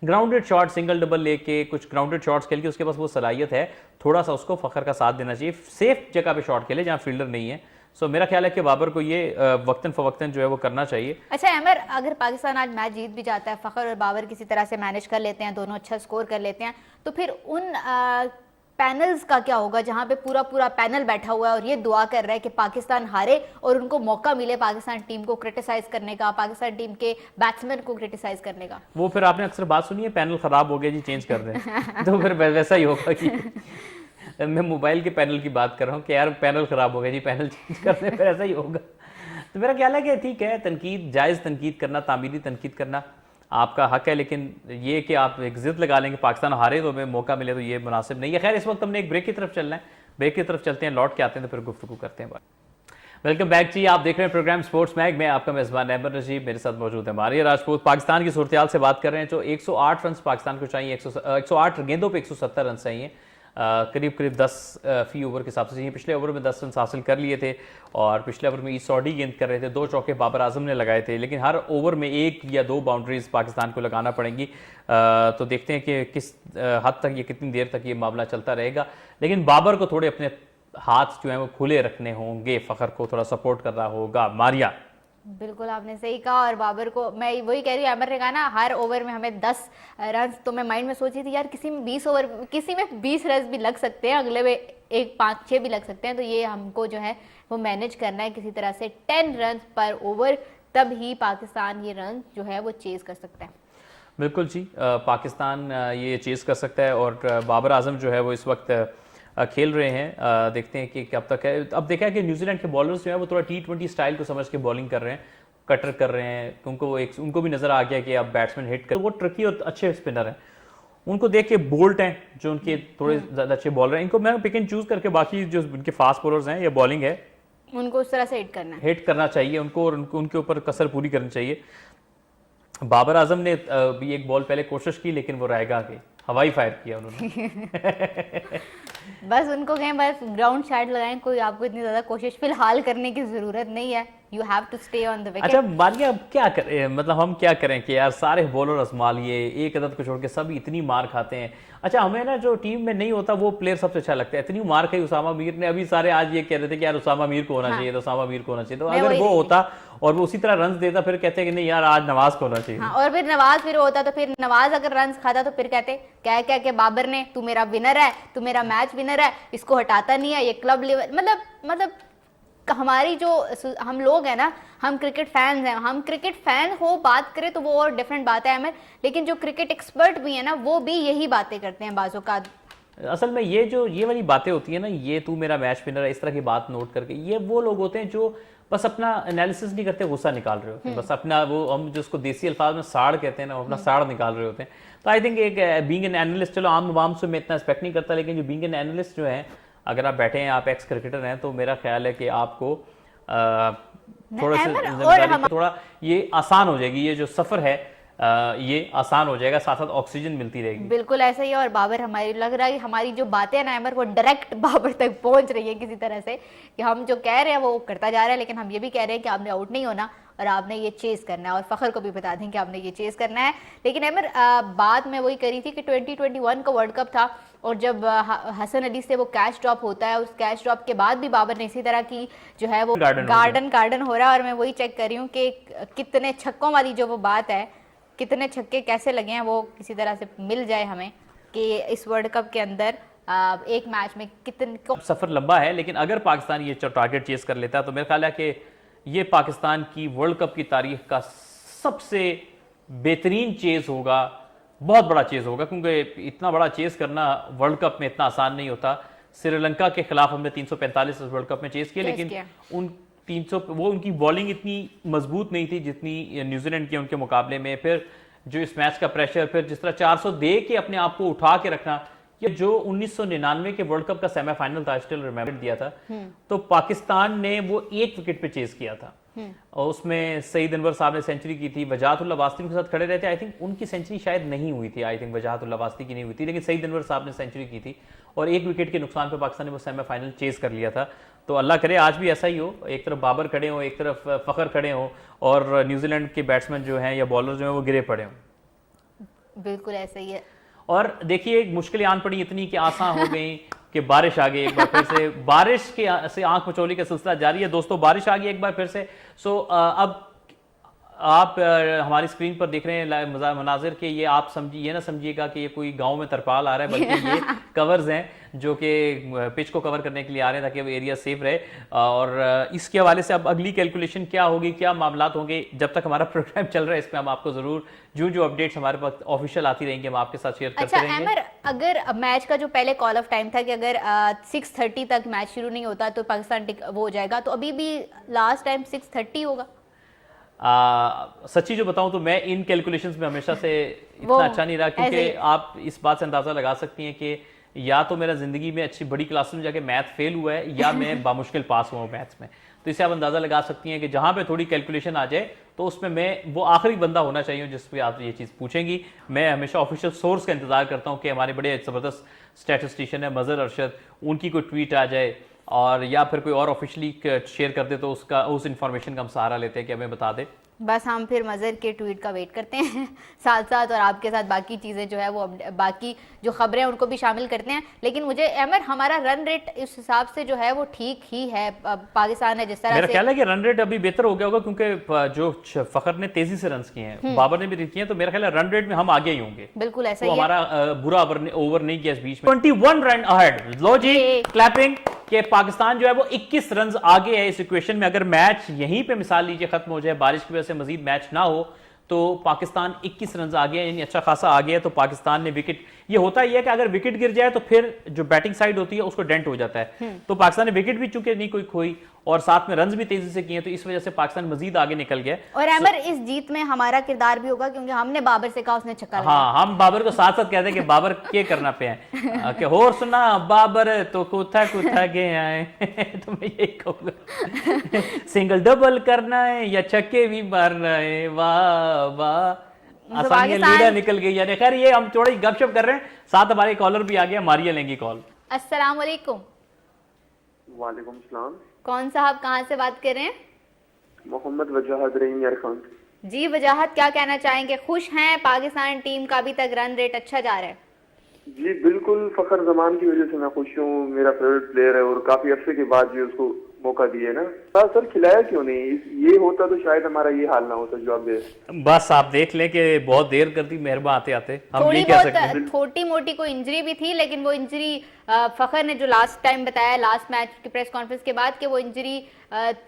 grounded shot, single double लेके कुछ ग्राउंडेड शॉट्स खेल के उसके पास वो सलाहियत है। थोड़ा सा उसको फ़ख्र का साथ देना चाहिए, सेफ जगह पे शॉट खेले जहाँ फील्डर नहीं है। सो मेरा ख्याल है कि बाबर को ये वक्तन फ़वक्तन जो है वो करना चाहिए। अच्छा अमर, अगर पाकिस्तान आज मैच जीत भी जाता है, फ़ख्र और बाबर किसी तरह से मैनेज कर लेते हैं, दोनों अच्छा स्कोर कर लेते हैं, तो फिर उन पैनल्स का क्या होगा जहां पे पूरा पूरा पैनल बैठा हुआ है और ये दुआ कर रहा है कि पाकिस्तान हारे और उनको मौका मिले पाकिस्तान टीम को क्रिटिसाइज करने का, पाकिस्तान टीम के बैट्समैन को क्रिटिसाइज करने का। वो फिर आपने अक्सर बात सुनी है, पैनल खराब हो गया जी, चेंज कर दें। तो फिर वैसा ही होगा कि मैं मोबाइल के पैनल की बात कर रहा हूँ कि यार पैनल खराब हो गया जी, पैनल चेंज कर दें, फिर ऐसा ही होगा। तो मेरा ख्याल है कि ठीक है, तनकीद जायज़, तनकीद करना, तामीरी तनकीद करना आपका हक है, लेकिन ये कि आप एक जिद लगा लेंगे पाकिस्तान हारे तो हमें मौका मिले, तो ये मुनासिब नहीं है। खैर इस वक्त हमने एक ब्रेक की तरफ चलना है, ब्रेक की तरफ चलते हैं, लौट के आते हैं तो फिर गुफ्तगू करते हैं। वेलकम बैक जी, आप देख रहे हैं प्रोग्राम स्पोर्ट्स मैग में, आपका मेज़बान अहमद नजीब, मेरे साथ मौजूद है मारिया राजपूत। पाकिस्तान की सूरत से बात कर रहे हैं, जो 108 रन पाकिस्तान को चाहिए, 108 गेंदों पे 170 रन चाहिए, करीब 10 फी ओवर के हिसाब से चाहिए। पिछले ओवर में 10 रन हासिल कर लिए थे, और पिछले ओवर में ईस्ट सऊदी गेंद कर रहे थे, 2 चौके बाबर आजम ने लगाए थे, लेकिन हर ओवर में 1 या 2 बाउंड्रीज पाकिस्तान को लगाना पड़ेंगी। तो देखते हैं कि किस हद तक ये, कितनी देर तक ये मामला चलता रहेगा। लेकिन बाबर को थोड़े अपने हाथ जो हैं वो खुले रखने होंगे, फ़ख्र को थोड़ा सपोर्ट करना होगा। मारिया बिल्कुल आपने सही कहा, और बाबर को मैं वही कह रही हूँ, अमर ने कहा ना हर ओवर में हमें 10 रन, तो मैं माइंड में सोच रही थी यार किसी में 20 ओवर, किसी में 20 रन भी लग सकते हैं, अगले में 1 5 6 भी लग सकते हैं। तो ये हमको जो है वो मैनेज करना है किसी तरह से, 10 रन पर ओवर, तब ही पाकिस्तान ये रन जो है वो चेज कर सकता है। बिल्कुल जी, पाकिस्तान ये चेज़ कर सकता है, और बाबर आजम जो है वो इस वक्त खेल रहे हैं। देखते हैं कि कब तक है। अब देखा है कि न्यूजीलैंड के बॉलर्स जो है वो थोड़ा T20 स्टाइल को समझ के बॉलिंग कर रहे हैं, कटर कर रहे हैं, उनको भी नज़र आ गया कि अब बैट्समैन हिट कर, वो ट्रिकी और अच्छे स्पिनर हैं, उनको देख के बोल्ट हैं जो उनके थोड़े ज़्यादा अच्छे बॉलर हैं, इनको मैं पिक एंड चूज़ करके बाकी जो उनके फास्ट बॉलर्स हैं या बॉलिंग है उनको उस तरह से हिट करना चाहिए उनको, और उनके ऊपर कसर पूरी करनी चाहिए। बाबर आजम ने भी एक बॉल पहले कोशिश की, लेकिन वो रायगा के हवाई फायर किया उन्होंने। बस उनको कहें बस ग्राउंड शॉट लगाएं, कोई आपको इतनी ज्यादा कोशिश फिलहाल करने की जरूरत नहीं है, you have to stay on the wicket. अच्छा मारिया, अब क्या करें, मतलब हम क्या करें कि यार सारे बॉलर आजमा लिए, एक अदद को छोड़ के सब इतनी मार खाते हैं। अच्छा हमें ना जो टीम में नहीं होता वो प्लेयर सबसे अच्छा लगता है, इतनी मार खाई उसामा मीर ने, अभी सारे आज ये कह रहे थे कि यार उसामा मीर को होना चाहिए, तो उसामा मीर को होना चाहिए, तो मैं अगर वही वो देखी। होता और वो उसी तरह रन देता फिर कहते हैं कि नहीं यार आज नवाज को होना चाहिए। हाँ, और फिर नवाज फिर होता तो फिर नवाज अगर रन खाता तो फिर कहते क्या क्या के बाबर ने, तू मेरा विनर है, तू मेरा मैच विनर है, इसको हटाता नहीं है, ये क्लब लेवल मतलब हमारी जो हम लोग हैं ना, हम क्रिकेट फैंस हैं, हम क्रिकेट फैन हो बात करें तो वो और डिफरेंट बात है हमें, लेकिन जो क्रिकेट एक्सपर्ट भी है ना वो भी यही बातें करते हैं बाजों का। असल में ये वाली बातें होती है ना, ये तू मेरा मैच विनर है, इस तरह की बात नोट करके, ये वो लोग होते हैं जो बस अपना एनालिसिस नहीं करते, गुस्सा निकाल रहे होते हैं, बस अपना वो हम जिसको देसी अल्फाज में साड़ कहते हैं ना, अपना साड़ निकाल रहे होते हैं। तो आई थिंक एक बीइंग एन एनालिस्ट, चलो आम आवाम से मैं इतना एक्सपेक्ट नहीं करता, लेकिन जो बीइंग एन एनालिस्ट जो है, अगर आप बैठे हैं, आप एक्स क्रिकेटर हैं, तो मेरा ख्याल है कि आपको थोड़ा सा थोड़ा ये आसान हो जाएगी, ये जो सफर है ये आसान हो जाएगा, साथ साथ ऑक्सीजन मिलती रहेगी। बिल्कुल ऐसा ही है, और बाबर हमारी लग रहा है हमारी जो बातें हैं ना अमर, वो डायरेक्ट बाबर तक पहुंच रही है किसी तरह से, कि हम जो कह रहे हैं वो करता जा रहा है, लेकिन हम ये भी कह रहे हैं कि आपने आउट नहीं होना और आपने ये चेस करना है, और फखर को भी बता दें कि आपने ये चेस करना है। लेकिन अमर बात मैं वही करी थी कि 2021 का वर्ल्ड कप था, और जब हसन अली से वो कैच ड्रॉप होता है, उस कैच ड्रॉप के बाद भी बाबर ने इसी तरह की जो है वो गार्डन हो रहा है, और मैं वही चेक कर रही हूँ कि कितने छक्कों वाली जो वो बात है, कितने छक्के कैसे लगे हैं, वो किसी तरह से मिल जाए हमें कि इस वर्ल्ड कप के अंदर एक मैच में कितने। सफर लंबा है, लेकिन अगर पाकिस्तान ये टारगेट चेस कर लेता है तो मेरा ख्याल है कि ये पाकिस्तान की वर्ल्ड कप की तारीख का सबसे बेहतरीन चेस होगा, बहुत बड़ा चेस होगा, क्योंकि इतना बड़ा चेस करना वर्ल्ड कप में इतना आसान नहीं होता। श्रीलंका के खिलाफ हमने 345 वर्ल्ड कप में चेस किया, लेकिन उन 300 वो उनकी बॉलिंग इतनी मजबूत नहीं थी जितनी न्यूजीलैंड की उनके मुकाबले में। फिर जो इस मैच का प्रेशर, फिर जिस तरह 400 दे के अपने आप को उठा के रखना, ये जो 1999 के वर्ल्ड कप का सेमीफाइनल था, स्टिल रिमेंबर दिया था, तो पाकिस्तान ने वो एक विकेट पे चेस किया था, और उसमें सईद अनवर साहब ने सेंचुरी की थी, वजाहतुल्लाह वास्ती के साथ खड़े रहते। आई थिंक उनकी सेंचुरी शायद नहीं हुई थी, आई थिंक वजाहतुल्लाह वास्ती की नहीं हुई थी, लेकिन सईद अनवर साहब ने सेंचुरी की थी, और एक विकेट के नुकसान पे पाकिस्तान ने वो सेमीफाइनल चेस कर लिया था। तो अल्लाह करे आज भी ऐसा ही हो, एक तरफ बाबर खड़े हो, एक तरफ फखर खड़े हो, और न्यूजीलैंड के बैट्समैन जो हैं या बॉलर जो हैं वो गिरे पड़े हों। बिल्कुल ऐसा ही है। और देखिए मुश्किलें आन पड़ी इतनी कि आसान हो गई कि बारिश आ गई एक बार फिर से, बारिश के से आंख मचोली का सिलसिला जारी है दोस्तों, बारिश आ गई एक बार फिर से। सो अब आप हमारी स्क्रीन पर देख रहे हैं मनाजिर के, ये आप समझिए, ये ना समझिएगा कि ये कोई गांव में तरपाल आ रहा है, बल्कि ये कवर्स हैं जो कि पिच को कवर करने के लिए आ रहे हैं ताकि वो एरिया सेफ रहे। और इसके हवाले से अब अगली कैलकुलेशन क्या होगी, क्या मामलात होंगे, जब तक हमारा प्रोग्राम चल रहा है इसमें हम आपको जरूर जो अपडेट्स हमारे पास ऑफिशियल आती रहेंगी हम आपके साथ शेयर करते रहेंगे। अमर, अगर मैच का जो पहले कॉल ऑफ टाइम था कि अगर 6:30 तक मैच शुरू नहीं होता तो पाकिस्तान वो हो जाएगा, तो अभी भी लास्ट टाइम 6:30 होगा। सच्ची जो बताऊं तो मैं इन कैलकुलेशंस में हमेशा से इतना अच्छा नहीं रहा, क्योंकि आप इस बात से अंदाजा लगा सकती हैं कि या तो मेरा जिंदगी में अच्छी बड़ी क्लास में जाके मैथ फेल हुआ है, या मैं बामुश्किल पास हुआ हूँ मैथ्स में। तो इससे आप अंदाजा लगा सकती हैं कि जहां पे थोड़ी कैलकुलेशन आ जाए तो उसमें मैं वो आखिरी बंदा होना चाहिए जिस पे आप ये चीज़ पूछेंगी। मैं हमेशा ऑफिशियल सोर्स का इंतजार करता हूँ कि हमारे बड़े ज़बरदस्त स्टैटिस्टिशियन है मज़हर अरशद, उनकी कोई ट्वीट आ जाए और या फिर कोई और ऑफिशियली शेयर कर दे, तो उस इंफॉर्मेशन का हम सहारा लेते हैं कि हमें बता दे। बस हम फिर मज़हर के ट्वीट का वेट करते हैं साथ साथ, और आपके साथ बाकी चीज़ें जो है वो बाकी जो खबरें हैं उनको भी शामिल करते हैं। लेकिन मुझे अमर, हमारा रन रेट इस हिसाब से जो है वो ठीक ही है। पाकिस्तान है जिस तरह मेरा ख्याल है कि रन रेट अभी बेहतर हो गया होगा, क्योंकि जो फखर ने तेजी से रन किए हैं, बाबर ने भी किए हैं, तो मेरा ख्याल है रन रेट में हम आगे ही होंगे। बिल्कुल ऐसा तो ही है। हमारा बुरा ओवर नहीं किया इस बीच में। 21 रन अहेड, लो जी क्लैपिंग, कि पाकिस्तान जो है वो 21 रन आगे है इस इक्वेशन में। अगर मैच यहीं पे मिसाल लीजिए खत्म हो जाए, बारिश की वजह से मजीद मैच ना हो, तो पाकिस्तान 21 रन आगे है, यानी अच्छा खासा आगे है। तो पाकिस्तान ने विकेट, ये होता ही है कि अगर विकेट गिर जाए तो फिर जो बैटिंग साइड होती है उसको डेंट हो जाता है। तो पाकिस्तान ने विकेट भी चूंकि नहीं कोई खोई और साथ में रन भी तेजी से किए, तो इस वजह से पाकिस्तान मजीद आगे निकल गया। और अमर, इस जीत में हमारा किरदार भी होगा क्योंकि हमने बाबर से कहा, उसने छक्का लगाया। हाँ, हम बाबर को साथ साथ कहते हैं कि बाबर के करना पे है कि होर सुना बाबर तो कुथा कुथा के आए तो मैं यही कहूंगा सिंगल डबल करना है या छक्के भी मारना है, वाह वाह, आसानी लीडर निकल गई। यानी खैर ये हम थोड़ी गपशप कर रहे हैं, साथ हमारे कॉलर भी आ गया, मारिया लेंगी कॉल। अस्सलाम वालेकुम। वालेकुम सलाम। कौन साहब कहाँ से बात कर रहे हैं? मोहम्मद वजाहत रहीम यारखान। जी वजाहत, क्या कहना चाहेंगे? खुश हैं? पाकिस्तान टीम का अभी तक रन रेट अच्छा जा रहा है? जी बिल्कुल, फखर जमान की वजह से मैं खुश हूँ। मेरा फेवरेट प्लेयर है और काफी अरसे के बाद जो उसको मौका दिए ना। सर खिलाया क्यों नहीं? ये होता तो शायद हमारा ये हाल ना होता जो आप दे। बस आप देख लें कि बहुत देर कर दी मेहरबान आते आते, हम थोड़ी ये कह सकते हैं। बहुत छोटी मोटी कोई इंजरी भी थी, लेकिन वो इंजरी फखर ने जो लास्ट टाइम बताया लास्ट मैच की प्रेस कॉन्फ्रेंस के बाद कि वो इंजरी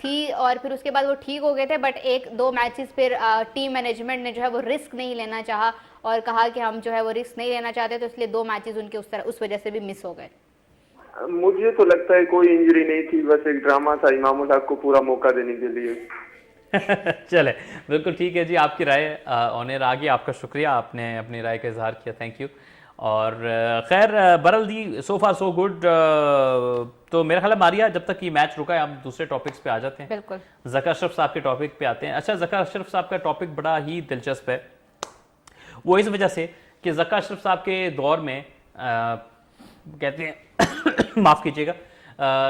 थी और फिर उसके बाद वो ठीक हो गए थे, बट एक दो मैचेस फिर टीम मैनेजमेंट ने जो है वो रिस्क नहीं लेना चाहा और कहा कि हम जो है वो रिस्क नहीं लेना चाहते, तो इसलिए दो मैचेस उनके उस वजह से भी मिस हो गए। मुझे तो लगता है कोई इंजरी नहीं थी, बस एक ड्रामा था इमामुल हक को पूरा मौका देने के लिए। चले, बिल्कुल ठीक है जी, आपकी राय ऑनर आ गई। आपका शुक्रिया, आपने अपनी राय का इजहार किया, थैंक यू। और खैर बरल दी, सो फार सो गुड। तो मेरा ख्याल है मारिया, जब तक ये मैच रुका है हम दूसरे टॉपिक्स पे आ जाते हैं। बिल्कुल, ज़का अशरफ साहब के टॉपिक पे आते हैं। अच्छा, ज़का अशरफ साहब का टॉपिक बड़ा ही दिलचस्प है, वो इस वजह से कि ज़का अशरफ साहब के दौर में कहते हैं माफ़ कीजिएगा,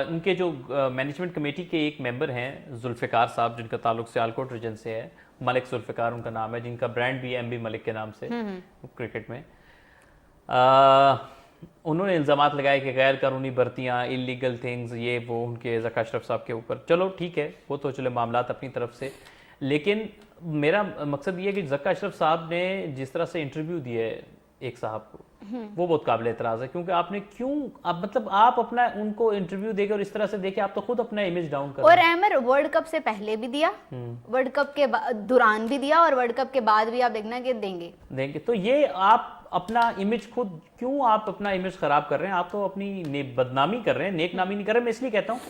उनके जो मैनेजमेंट कमेटी के एक मेंबर हैं जुल्फ़िकार साहब, जिनका ताल्लुक सियालकोट रीजन से है, मलिक जुल्फ़िकार उनका नाम है, जिनका ब्रांड भी है MB मलिक के नाम से क्रिकेट में। उन्होंने इल्ज़ामात लगाए कि गैर कानूनी भर्तियाँ, इलीगल थिंग्स, ये वो उनके ज़का अशरफ साहब के ऊपर। चलो ठीक है, वो तो चलो मामलात अपनी तरफ से, लेकिन मेरा मकसद ये है कि ज़का अशरफ साहब ने जिस तरह से इंटरव्यू दिया है एक साहब को, वो बहुत काबिल एतराज़ है। क्योंकि आपने क्यों, आप मतलब आप अपना उनको इंटरव्यू देके और इस तरह से देखे, आप तो खुद अपना इमेज डाउन कर। और अहमर वर्ल्ड कप से पहले भी दिया, वर्ल्ड कप के दौरान भी दिया और वर्ल्ड कप के बाद भी आप देखना कि देंगे। तो ये आप अपना इमेज खुद क्यों, आप अपना इमेज खराब कर रहे हैं? आप तो अपनी बदनामी कर रहे हैं, नेक नामी नहीं कर रहे। मैं इसलिए कहता हूँ,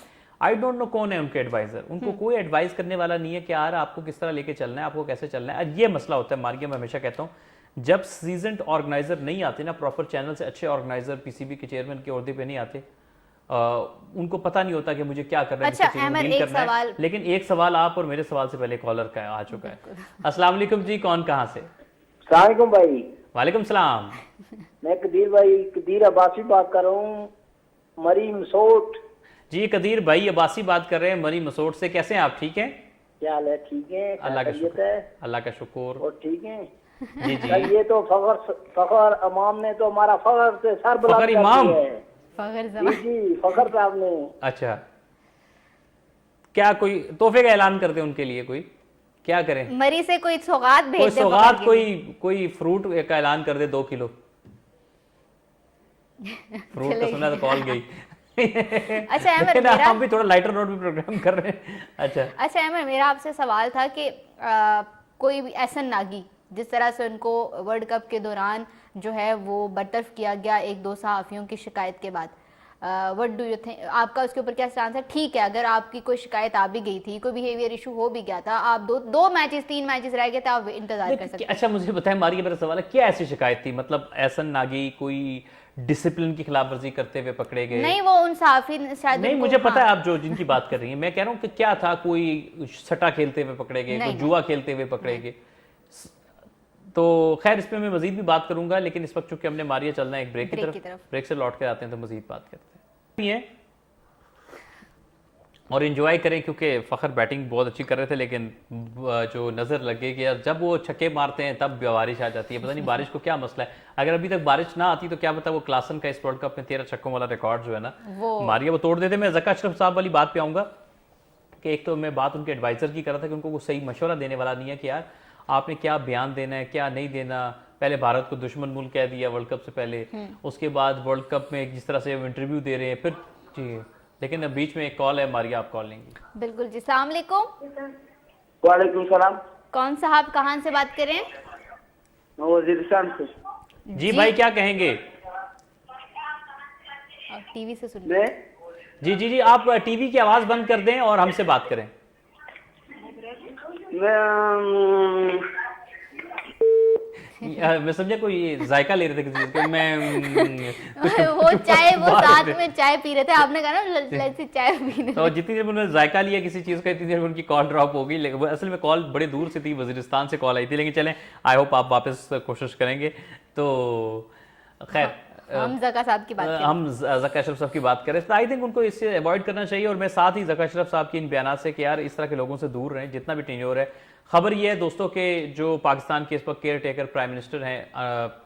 आई डोंट नो कौन है उनके एडवाइजर। उनको कोई एडवाइस करने वाला नहीं है कि यार आपको किस तरह लेके चलना है, आपको कैसे चलना है। ये मसला होता है मार्गिया, मैं हमेशा कहता हूँ जब सीजनड ऑर्गेनाइजर नहीं आते ना, प्रॉपर चैनल से अच्छे ऑर्गेनाइजर पीसीबी के चेयरमैन के ओहदे पे नहीं आते, उनको पता नहीं होता कि मुझे क्या करना है, अच्छा अहमद, एक सवाल। लेकिन एक सवाल आप और मेरे सवाल से पहले कॉलर का आ चुका है। अस्सलाम वालेकुम जी, कौन कहाँ से? सलाम भाई। वालेकुम सलाम। मैं कदीर भाई, कदीर अब्बासी बात कर रहा हूँ, मरी मसोट। जी कदीर भाई अब्बासी बात कर रहे हैं मरी मसोट से। कैसे हैं आप? ठीक हैं? क्या हाल है? ठीक है, अल्लाह का शुक्र है, अल्लाह का शुक्र। और ठीक है जी जी। ये तो फखर इमाम ने तो हमारा फखर से सर बुलंद कर इमाम? दिया है। फखर जी फखर साहब ने। अच्छा, क्या कोई तोहफे का ऐलान करते हैं उनके लिए? कोई क्या करें? मरी से कोई सौगात भेज कोई दे, सौगात, कोई फ्रूट का ऐलान कर दे, 2 किलो फ्रूट का। सुना तो कॉल गई। अच्छा अहमद, हम भी थोड़ा लाइटर नोट भी प्रोग्राम कर रहे हैं। अच्छा अहमद, मेरा आपसे सवाल था कि कोई भी एहसन नागी, जिस तरह से उनको वर्ल्ड कप के दौरान जो है वो बरतरफ किया गया एक दो सहाफ़ियों की शिकायत के बाद, व्हाट डू यू थिंक, आपका उसके ऊपर क्या स्टांस है? ठीक है, अगर आपकी कोई शिकायत आ भी गई थी, कोई बिहेवियर इशू हो भी गया था, आप दो मैचेस 3 मैचेस रह गए थे, आप इंतजार कर सकते। अच्छा मुझे बताएं मारिया, मेरा सवाल है, क्या ऐसी शिकायत थी? मतलब एहसन नागी कोई डिसिप्लिन की खिलाफ वर्जी करते हुए पकड़े गए? नहीं, वो उन सहाफ़ी शायद नहीं, मुझे पता है आप जो जिनकी बात कर रही हैं। मैं कह रहा हूँ कि क्या था, कोई सट्टा खेलते हुए पकड़े गए, कोई जुआ खेलते हुए पकड़े गए? तो खैर इस पे मैं मजीद भी बात करूंगा, लेकिन इस वक्त चूंकि हमने मारिया चलना है एक ब्रेक की तरफ, ब्रेक से लौट के आते हैं तो मजीद बात करते हैं और एंजॉय करें, क्योंकि फ़खर बैटिंग बहुत अच्छी कर रहे थे, लेकिन जो नज़र लगे कि यार जब वो छक्के मारते हैं तब बारिश आ जाती है। पता नहीं बारिश को क्या मसला है। अगर अभी तक बारिश ना आती तो क्या पता वो क्लासन का इस वर्ल्ड कप में 13 छक्कों वाला रिकॉर्ड जो है ना मारिया वो तोड़ देते। मैं ज़का अशरफ साहब वाली बात पे आऊँगा कि एक तो मैं बात उनके एडवाइज़र की कर रहा था कि उनको कोई सही मशवरा देने वाला नहीं है कि यार आपने क्या बयान देना है, क्या नहीं देना। पहले भारत को दुश्मन मुल्क कह दिया वर्ल्ड कप से पहले, उसके बाद वर्ल्ड कप में जिस तरह से वो इंटरव्यू दे रहे हैं, फिर जी। लेकिन अब बीच में एक कॉल है मारिया, आप कॉल लेंगी? बिल्कुल जी, सलाम अलैकुम। वालेकुम सलाम। कौन साहब कहाँ से बात कर रहे हैं? वजीरिस्तान से। जी भाई क्या कहेंगे? टीवी से सुन। जी जी जी, आप टीवी की आवाज बंद कर दें और हमसे बात करें। मैं समझा कोई जायका ले रहे थे किसी चीज का। मैं वो चाय, वो साथ में चाय पी रहे थे, आपने कहा ना लस्सी चाय पीने। तो जितनी देर में उन्होंने जायका लिया किसी चीज का, इतनी देर में उनकी कॉल ड्रॉप हो गई। लेकिन असल में कॉल बड़े दूर से थी, वजीरिस्तान से कॉल आई थी। लेकिन चलें, आई होप आप वापस कोशिश करेंगे। तो खैर हम जका साहब की बात करें। हम ज़का अशरफ साहब की बात करें तो आई थिंक उनको इससे अवॉइड करना चाहिए। और मैं साथ ही ज़का अशरफ साहब के इन बयान से कि यार इस तरह के लोगों से दूर रहें, जितना भी टेन्योर है। खबर ये है दोस्तों के जो पाकिस्तान के इस वक्त केयर टेकर प्राइम मिनिस्टर हैं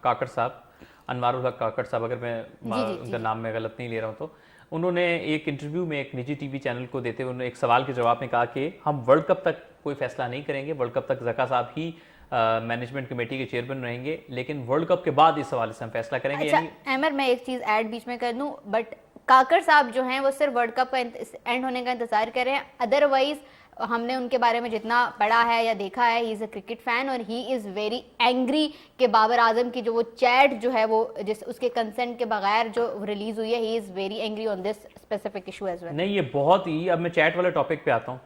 काकड़ साहब, अनवारुल हक काकड़ साहब, अगर मैं उनका नाम में गलत नहीं ले रहा हूँ तो, उन्होंने एक इंटरव्यू में एक निजी टीवी चैनल को देते हुए उन्होंने एक सवाल के जवाब में कहा कि हम वर्ल्ड कप तक कोई फैसला नहीं करेंगे, वर्ल्ड कप तक ज़का साहब ही मैनेजमेंट कमेटी के चेयरमैन रहेंगे, लेकिन वर्ल्ड कप के बाद इस हवाले से हम फैसला करेंगे। अच्छा अहमद, मैं एक चीज़ ऐड बीच में कर दूं, बट काकर साहब जो हैं वो सिर्फ वर्ल्ड कप का एंड होने का इंतजार कर रहे हैं। अदरवाइज हमने उनके बारे में जितना पढ़ा है या देखा है, he is a cricket fan और ही इज़ वेरी एंग्री कि बाबर आजम की जो वो चैट जो है वो जिस उसके कंसेंट के बगैर जो रिलीज हुई है, he is very angry on this specific issue as well. नहीं, ये बहुत ही, अब मैं चैट वाले टॉपिक पे आता हूँ।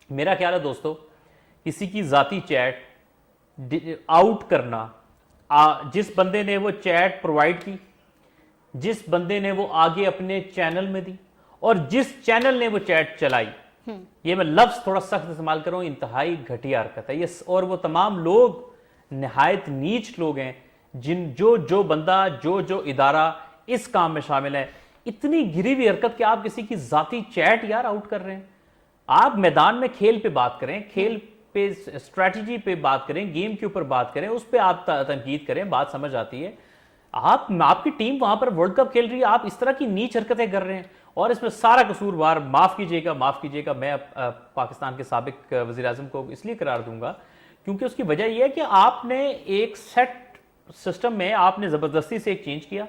मेरा ख्याल है दोस्तों, किसी की जाती चैट आउट करना, जिस बंदे ने वो चैट प्रोवाइड की, जिस बंदे ने वो आगे अपने चैनल में दी और जिस चैनल ने वो चैट चलाई, ये मैं लफ्ज थोड़ा सख्त इस्तेमाल कर रहा हूं, इंतहाई घटिया हरकत है ये। और वो तमाम लोग निहायत नीच लोग हैं जिन जो बंदा जो इदारा इस काम में शामिल है, इतनी गिरी हुई हरकत कि आप किसी की जाती चैट यार आउट कर रहे हैं। आप मैदान में खेल पे बात करें, खेल पे स्ट्रैटेजी पे बात करें, गेम के ऊपर बात करें, उस पे आप तनकीद करें, बात समझ आती है। आपकी टीम वहां पर वर्ल्ड कप खेल रही है, आप इस तरह की नीच हरकतें कर रहे हैं और इसमें सारा कसूरवार, माफ कीजिएगा, मैं पाकिस्तान के साबिक वजीर आज़म को इसलिए करार दूंगा क्योंकि उसकी वजह यह है कि आपने एक सेट सिस्टम में आपने जबरदस्ती से एक चेंज किया,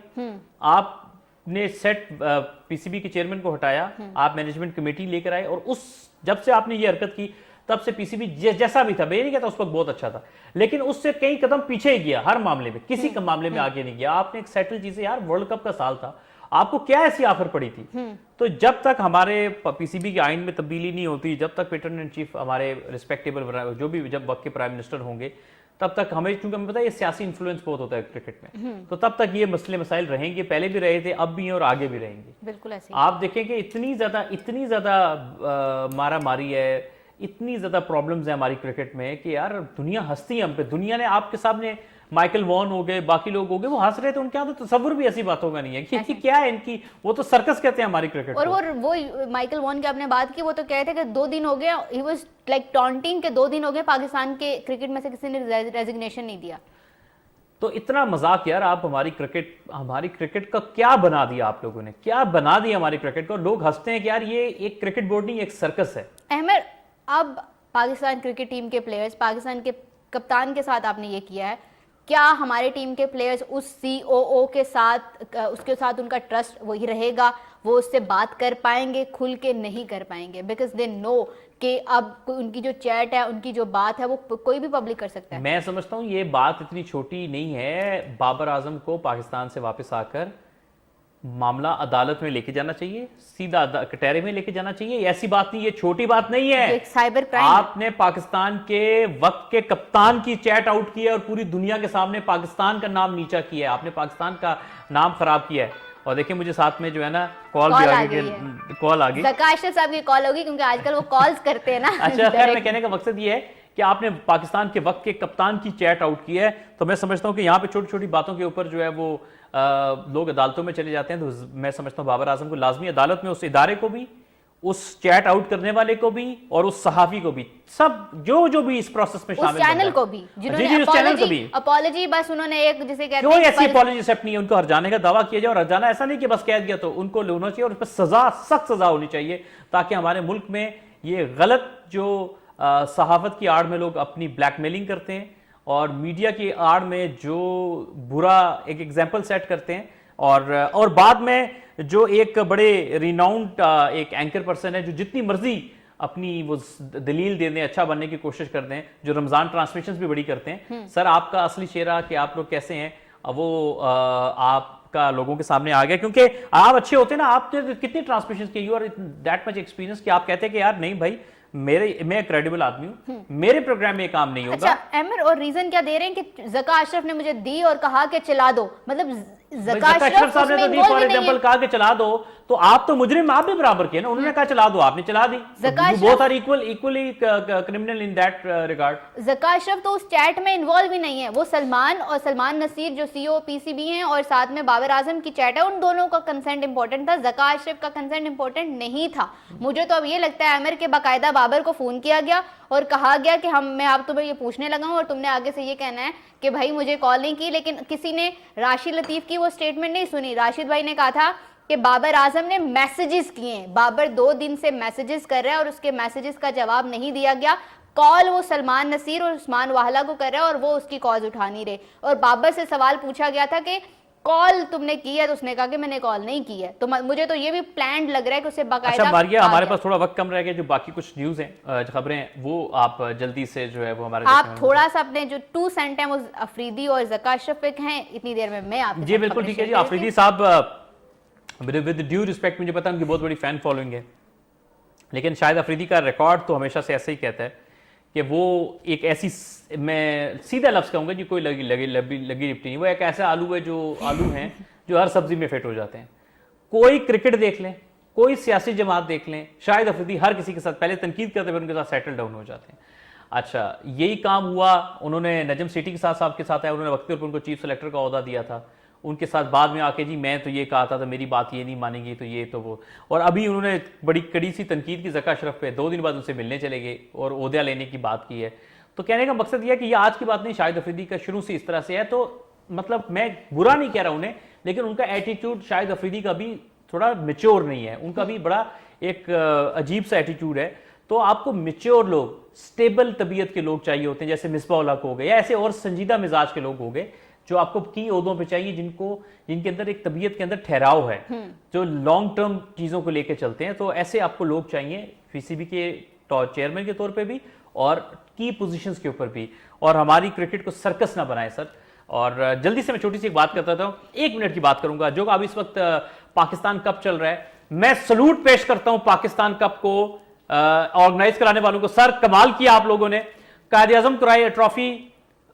आपने सेट पीसीबी के चेयरमैन को हटाया, आप मैनेजमेंट कमेटी लेकर आए और उस जब से आपने ये हरकत की तब से पीसीबी जैसा भी था, मैं नहीं कहता उस वक्त बहुत अच्छा था, लेकिन उससे कई कदम पीछे ही गया हर मामले में, किसी का मामले में आगे नहीं गया। आपने एक सेटल चीजें, यार वर्ल्ड कप का साल था, आपको क्या ऐसी ऑफर पड़ी थी? तो जब तक हमारे पीसीबी के आइन में तब्दीली नहीं होती, जब तक पेटर्न इन चीफ हमारे रिस्पेक्टेबल जो भी जब वक्त के प्राइम मिनिस्टर होंगे, तब तक हमें, क्योंकि हमें पता है ये सियासी इन्फ्लुएंस बहुत होता है क्रिकेट में, तो तब तक ये मसले मसाइल रहेंगे, पहले भी रहे थे, अब भी हैं और आगे भी रहेंगे। बिल्कुल ऐसे आप देखें कि इतनी ज्यादा मारा मारी है, इतनी ज्यादा प्रॉब्लम्स है हमारी क्रिकेट में कि यार दुनिया हंसती है हम पे। दुनिया ने आपके सामने माइकल वॉन हो गए, बाकी लोग हो गए, वो हंस रहे थे, उनके यहाँ तो तसव्वुर भी ऐसी बातों का नहीं है कि क्या है इनकी, वो तो सर्कस कहते हैं हमारी क्रिकेट और वो माइकल वॉन की आपने बात की, वो तो कहते हैं कि 2 दिन हो गए, ही वाज लाइक टॉन्टिंग के 2 दिन हो गए पाकिस्तान के क्रिकेट में से किसी ने रेजिग्नेशन नहीं दिया। तो इतना मजाक यार, आप हमारी क्रिकेट का क्या बना दिया, आप लोगों ने क्या बना दिया हमारी क्रिकेट को। लोग हंसते हैं कि यार ये एक क्रिकेट बोर्ड नहीं, एक सर्कस है। अहमद, अब पाकिस्तान क्रिकेट टीम के प्लेयर्स, पाकिस्तान के कप्तान के साथ आपने ये किया है, क्या हमारे टीम के प्लेयर्स उस सीओओ के साथ, उसके साथ उनका ट्रस्ट वही रहेगा? वो उससे बात कर पाएंगे? खुल के नहीं कर पाएंगे, बिकॉज दे नो कि अब उनकी जो चैट है, उनकी जो बात है, वो कोई भी पब्लिक कर सकता है। मैं समझता हूँ ये बात इतनी छोटी नहीं है। बाबर आजम को पाकिस्तान से वापस आकर मामला अदालत में लेके जाना चाहिए, सीधा कटहरे में लेके जाना चाहिए। ऐसी बात नहीं, ये छोटी बात नहीं है। एक साइबर क्राइम, आपने पाकिस्तान के वक्त के कप्तान की चैट आउट की है और पूरी दुनिया के सामने पाकिस्तान का नाम नीचा किया है, आपने पाकिस्तान का नाम खराब किया है। और देखिए मुझे साथ में जो है ना कॉल भी आ गई, कॉल आ गई, ज़का अशरफ साहब की कॉल होगी क्योंकि आजकल वो कॉल्स करते हैं ना। अच्छा, खैर मैं कहने का मकसद ये है कि आपने पाकिस्तान के वक्त के कप्तान की चैट आउट की है, तो मैं समझता हूं कि यहाँ पे छोटी छोटी बातों के ऊपर जो है वो लोग अदालतों में चले जाते हैं। तो मैं समझता हूं बाबर आजम को लाजमी अदालत में उस इदारे को भी, उस चैट आउट करने वाले को भी और उस सहाफी को भी, सब जो भी इस प्रोसेस में शामिल, उस चैनल को भी जिन्होंने अपॉलॉजी बस उन्होंने एक जिसे कहते हैं, क्यों ऐसी अपॉलॉजी एक्सेप्ट नहीं है? उनको हरजाने का दावा किया जाए और हरजाना ऐसा नहीं कि बस कह दिया, तो उनको होना चाहिए और उस पर सजा, सख्त सजा होनी चाहिए, ताकि हमारे मुल्क में ये गलत जो सहाफत की आड़ में लोग अपनी ब्लैकमेलिंग करते हैं और मीडिया की आड़ में जो बुरा एक एग्जाम्पल सेट करते हैं और बाद में जो एक बड़े रिनाउंड एक एंकर पर्सन है जो जितनी मर्जी अपनी वो दलील देने, अच्छा बनने की कोशिश करते हैं, जो रमजान ट्रांसमिशंस भी बड़ी करते हैं। सर आपका असली चेहरा कि आप लोग कैसे हैं वो आपका लोगों के सामने आ गया, क्योंकि आप अच्छे होते हैं ना, आपने कितनी ट्रांसमिशन की, you are that much experience कि आप कहते हैं कि यार नहीं भाई मैं क्रेडिबल आदमी हूं, मेरे प्रोग्राम में काम नहीं होगा। अच्छा अमर, और रीजन क्या दे रहे हैं कि ज़का अशरफ ने मुझे दी और कहा कि चला दो, मतलब ज़का अशरफ साहब ने तो दी फॉर एग्जांपल कहा कि चला दो, तो आप तो मुजरिम आप भी बराबर के ना, उन्होंने कहा चला दो, आपने चला दी। Both are equally criminal in that regard. Zaka Ashraf तो उस चैट में इन्वॉल्व ही नहीं है, वो सलमान और सलमान नसीर जो सीईओ पीसीबी हैं और साथ में बाबर आजम की चैट है, उन दोनों का कंसेंट इंपॉर्टेंट था, ज़का अशरफ का कंसेंट इंपॉर्टेंट नहीं था। मुझे तो अब ये लगता है आमिर के बाकायदा बाबर को फोन किया गया और कहा गया कि मैं आप तुम्हें ये पूछने लगा हूं और तुमने आगे से ये कहना है कि भाई मुझे कॉल नहीं की, लेकिन किसी ने राशिद लतीफ की वो स्टेटमेंट नहीं सुनी। राशिद भाई ने कहा था कि बाबर आजम ने मैसेजेस किए, बाबर 2 दिन से मैसेजेस कर रहा है और उसके मैसेजेस का जवाब नहीं दिया गया। कॉल वो सलमान नसीर और उस्मान वाहला को कर रहा है और वो उसकी कॉल उठा नहीं रहे। और बाबर से सवाल पूछा गया था कि कॉल तुमने की है, तो उसने कहा कि मैंने कॉल नहीं की है। तो मुझे तो ये भी प्लान लग रहा है कि उसे बाकायदा। अच्छा मारिया, हमारे पास थोड़ा वक्त कम रह गया, जो बाकी कुछ न्यूज़ हैं, खबरें हैं, वो आप जल्दी से जो है वो हमारे आप थोड़ा सा अपने जो 2 सेंट हैं वो अफरीदी और ज़का अशरफ हैं, इतनी देर में मैं आप जी बिल्कुल ठीक है जी। अफरीदी साहब विद ड्यू रिस्पेक्ट, मुझे पता है उनकी बहुत बड़ी फैन फॉलोइंग है, लेकिन शायद अफरीदी का रिकॉर्ड तो हमेशा से ऐसे ही कहता है कि वो एक ऐसी, मैं सीधा लफ्ज़ कहूँगा जी, कोई लगी लिपटी नहीं, वो एक ऐसा आलू है जो जो हर सब्जी में फिट हो जाते हैं। कोई क्रिकेट देख लें, कोई सियासी जमात देख लें, शाहिद अफरीदी हर किसी के साथ पहले तनकीद करते हुए उनके साथ सेटल डाउन हो जाते हैं। अच्छा, यही काम हुआ, उन्होंने नजम सेठी के साथ साहब के साथ आया, उन्होंने वक्ती पर उनको चीफ सेलेक्टर का ओहदा दिया था, उनके साथ बाद में आके जी मैं तो ये कहा था, तो मेरी बात ये नहीं मानेंगी, तो ये तो वो, और अभी उन्होंने बड़ी कड़ी सी तनकीद की ज़का अशरफ पे, 2 दिन बाद उनसे मिलने चले गए और ओहदा लेने की बात की है। तो कहने का मकसद यह है कि ये आज की बात नहीं, शाहिद अफरीदी का शुरू से इस तरह से है। तो मतलब मैं बुरा नहीं कह रहा उन्हें, लेकिन उनका एटीट्यूड शाहिद अफरीदी का भी थोड़ा मेच्योर नहीं है, उनका भी बड़ा एक अजीब सा एटीट्यूड है। तो आपको मेच्योर लोग, स्टेबल तबीयत के लोग चाहिए होते हैं, जैसे मिसबा उल हक हो गए या ऐसे और संजीदा मिजाज के लोग हो गए, जो आपको की ओहदों पे चाहिए, जिनके अंदर एक तबीयत के अंदर ठहराव है, जो लॉन्ग टर्म चीज़ों को लेकर चलते हैं। तो ऐसे आपको लोग चाहिए पीसीबी के चेयरमैन के तौर पे भी और की पोजीशंस के ऊपर भी, और हमारी क्रिकेट को सर्कस ना बनाए सर। और जल्दी से मैं छोटी सी एक बात करता था, 1 मिनट की बात करूंगा, जो अब इस वक्त पाकिस्तान कप चल रहा है। मैं सलूट पेश करता हूं पाकिस्तान कप को ऑर्गेनाइज कराने वालों को। सर कमाल किया आप लोगों ने, कायद-ए-आज़म ट्रॉफी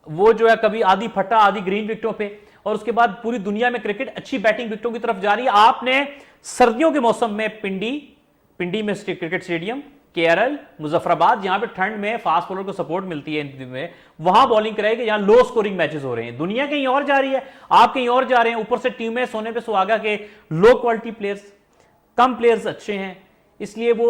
वो जो है कभी आधी फटा आधी ग्रीन विकेटों पे, और उसके बाद पूरी दुनिया में क्रिकेट अच्छी बैटिंग विकेटों की तरफ जा रही है। आपने सर्दियों के मौसम में पिंडी में क्रिकेट स्टेडियम, केरल, मुजफ्फराबाद, जहां पे ठंड में फास्ट बॉलर को सपोर्ट मिलती है में, वहां बॉलिंग कराएगी जहां लो स्कोरिंग मैचेस हो रहे हैं। दुनिया कहीं और जा रही है, आप कहीं और जा रहे हैं। ऊपर से टीमें सोने पे सुहागा के लो क्वालिटी प्लेयर्स, कम प्लेयर्स अच्छे हैं, इसलिए वो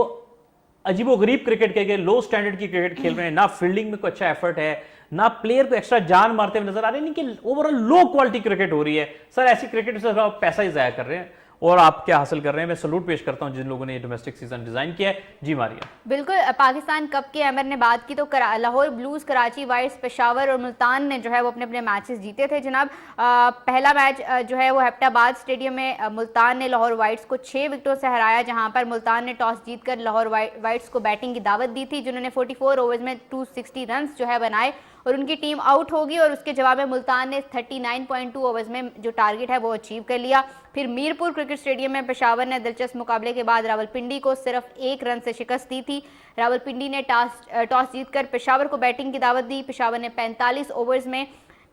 अजीबोगरीब क्रिकेट के लो स्टैंडर्ड की क्रिकेट खेल रहे हैं। ना फील्डिंग में कोई अच्छा एफर्ट है, ना प्लेयर को एक्स्ट्रा जान मारते हुए नजर आ रहे हैं, लेकिन ओवरऑल लो क्वालिटी क्रिकेट हो रही है। सर ऐसी क्रिकेट से आप पैसा ही जाया कर रहे हैं और आप क्या हासिल कर रहे हैं। मैं सलूट पेश करता हूं जिन लोगों ने ये डोमेस्टिक सीजन डिजाइन किया है। जी मारिया। बिल्कुल, पाकिस्तान कप की अमर ने बात की तो लाहौर ब्लूज, कराची वाइट्स, पेशावर और मुल्तान ने जो है वो अपने अपने मैचेस जीते थे जनाब। पहला मैच जो है वो हैप्टाबाद स्टेडियम में मुल्तान ने लाहौर वाइट्स को 6 विकेटों से हराया, जहां पर मुल्तान ने टॉस जीतकर लाहौर वाइट्स को बैटिंग की दावत दी थी, जिन्होंने 44 ओवर्स में 260 रन जो है बनाए और उनकी टीम आउट होगी। और उसके जवाब में मुल्तान ने 39.2 ओवर्स में जो टारगेट है वो अचीव कर लिया। फिर मीरपुर क्रिकेट स्टेडियम में पेशावर ने दिलचस्प मुकाबले के बाद रावलपिंडी को सिर्फ 1 रन से शिकस्त दी थी। रावलपिंडी ने टॉस जीतकर पेशावर को बैटिंग की दावत दी। पेशावर ने 45 ओवर्स में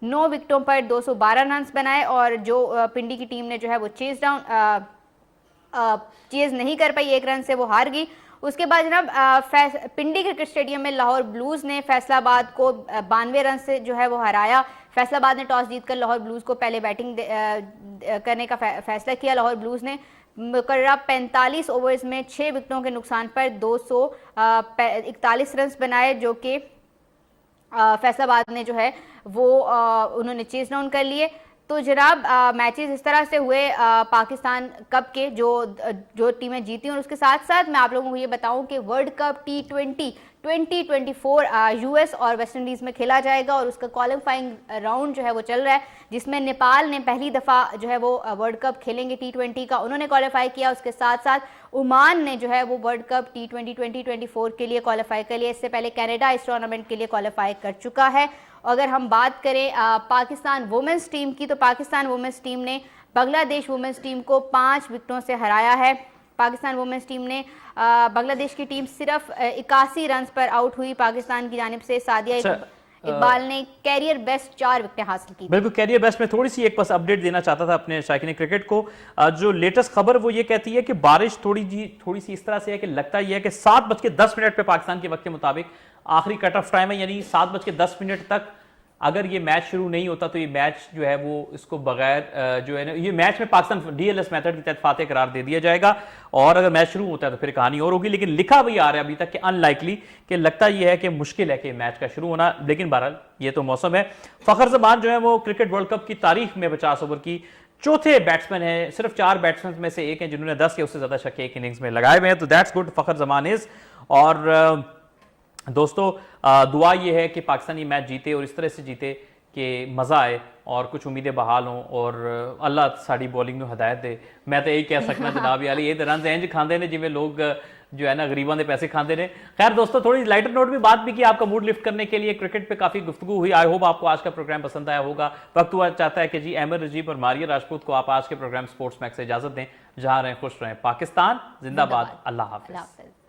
9 विकेटों पर 212 रन बनाए और जो पिंडी की टीम ने जो है वो चेज नहीं कर पाई, 1 रन से वो हार गई। उसके बाद जनाब पिंडी क्रिकेट स्टेडियम में लाहौर ब्लूज ने फैसलाबाद को 92 रन से जो है वो हराया। फैसलाबाद ने टॉस जीतकर लाहौर ब्लूज को पहले बैटिंग करने का फैसला किया। लाहौर ब्लूज ने मुकर्रर 45 ओवर्स में 6 विकेटों के नुकसान पर 241 रन बनाए, जो कि फैसलाबाद ने जो है वो उन्होंने चेज डाउन कर लिए। तो जनाब मैचेस इस तरह से हुए पाकिस्तान कप के, जो टीमें जीती। और उसके साथ साथ मैं आप लोगों को ये बताऊं कि वर्ल्ड कप T20 2024 यूएस और वेस्ट इंडीज़ में खेला जाएगा और उसका क्वालिफाइंग राउंड जो है वो चल रहा है, जिसमें नेपाल ने पहली दफ़ा जो है वो वर्ल्ड कप खेलेंगे T20 का, उन्होंने क्वालिफाई किया। उसके साथ साथ ओमान ने जो है वो वर्ल्ड कप T20 2024 के लिए क्वालिफाई कर लिया। इससे पहले कनाडा इस टूर्नामेंट के लिए क्वालिफाई कर चुका है। अगर हम बात करें पाकिस्तान वुमेंस टीम की, तो पाकिस्तान वुमेंस टीम ने बांग्लादेश वुमेंस टीम को 5 विकेटों से हराया है। पाकिस्तान वुमेंस टीम ने बांग्लादेश की टीम सिर्फ 81 रन पर आउट हुई। पाकिस्तान की जानिब से सादिया इकबाल ने कैरियर बेस्ट 4 विकेटें हासिल की। बिल्कुल कैरियर बेस्ट में थोड़ी सी एक बस अपडेट देना चाहता था अपने शायकीन क्रिकेट को। जो लेटेस्ट खबर वो ये कहती है कि बारिश थोड़ी सी इस तरह से है कि लगता ही है कि 7:10 पे पाकिस्तान के वक्त के मुताबिक आखिरी कट ऑफ टाइम है, यानी 7:10 तक अगर ये मैच शुरू नहीं होता तो ये मैच जो है वो इसको बगैर जो है ना, ये मैच में पाकिस्तान डीएलएस मेथड के तहत फातेह करार दे दिया जाएगा, और अगर मैच शुरू होता है तो फिर कहानी और होगी। लेकिन लिखा भी आ रहा है अभी तक कि अनलाइकली, कि लगता ये है कि मुश्किल है कि मैच का शुरू होना, लेकिन बहरहाल ये तो मौसम है। फखर जमान जो है वो क्रिकेट वर्ल्ड कप की तारीख में 50 ओवर की चौथे बैट्समैन है, सिर्फ 4 बैट्समैन में से एक है जिन्होंने 10 या उससे ज्यादा छक्के एक इनिंग्स में लगाए हुए हैं, तो that's good, Fakhar Zaman is. और दोस्तों दुआ ये है कि पाकिस्तान ये मैच जीते और इस तरह से जीते कि मज़ा आए और कुछ उम्मीदें बहाल हों और अल्लाह साड़ी बॉलिंग में हदायत दे। मैं तो यही कह सकना जनाब यार, ये रन इंज खाते ने जिमें लोग जो है ना गरीबों के पैसे खाते ने। खैर दोस्तों, थोड़ी लाइटर नोट में बात भी की आपका मूड लिफ्ट करने के लिए, क्रिकेट पे काफ़ी गुफ्तगू हुई। आई होप आपको आज का प्रोग्राम पसंद आया होगा। वक्त हुआ चाहता है कि जी अहमद रजीब और मारिया राजपूत को आप आज के प्रोग्राम स्पोर्ट्स मैक्स से इजाज़त दें। जहाँ रहें खुश रहें। पाकिस्तान जिंदाबाद। अल्लाह हाफिज़।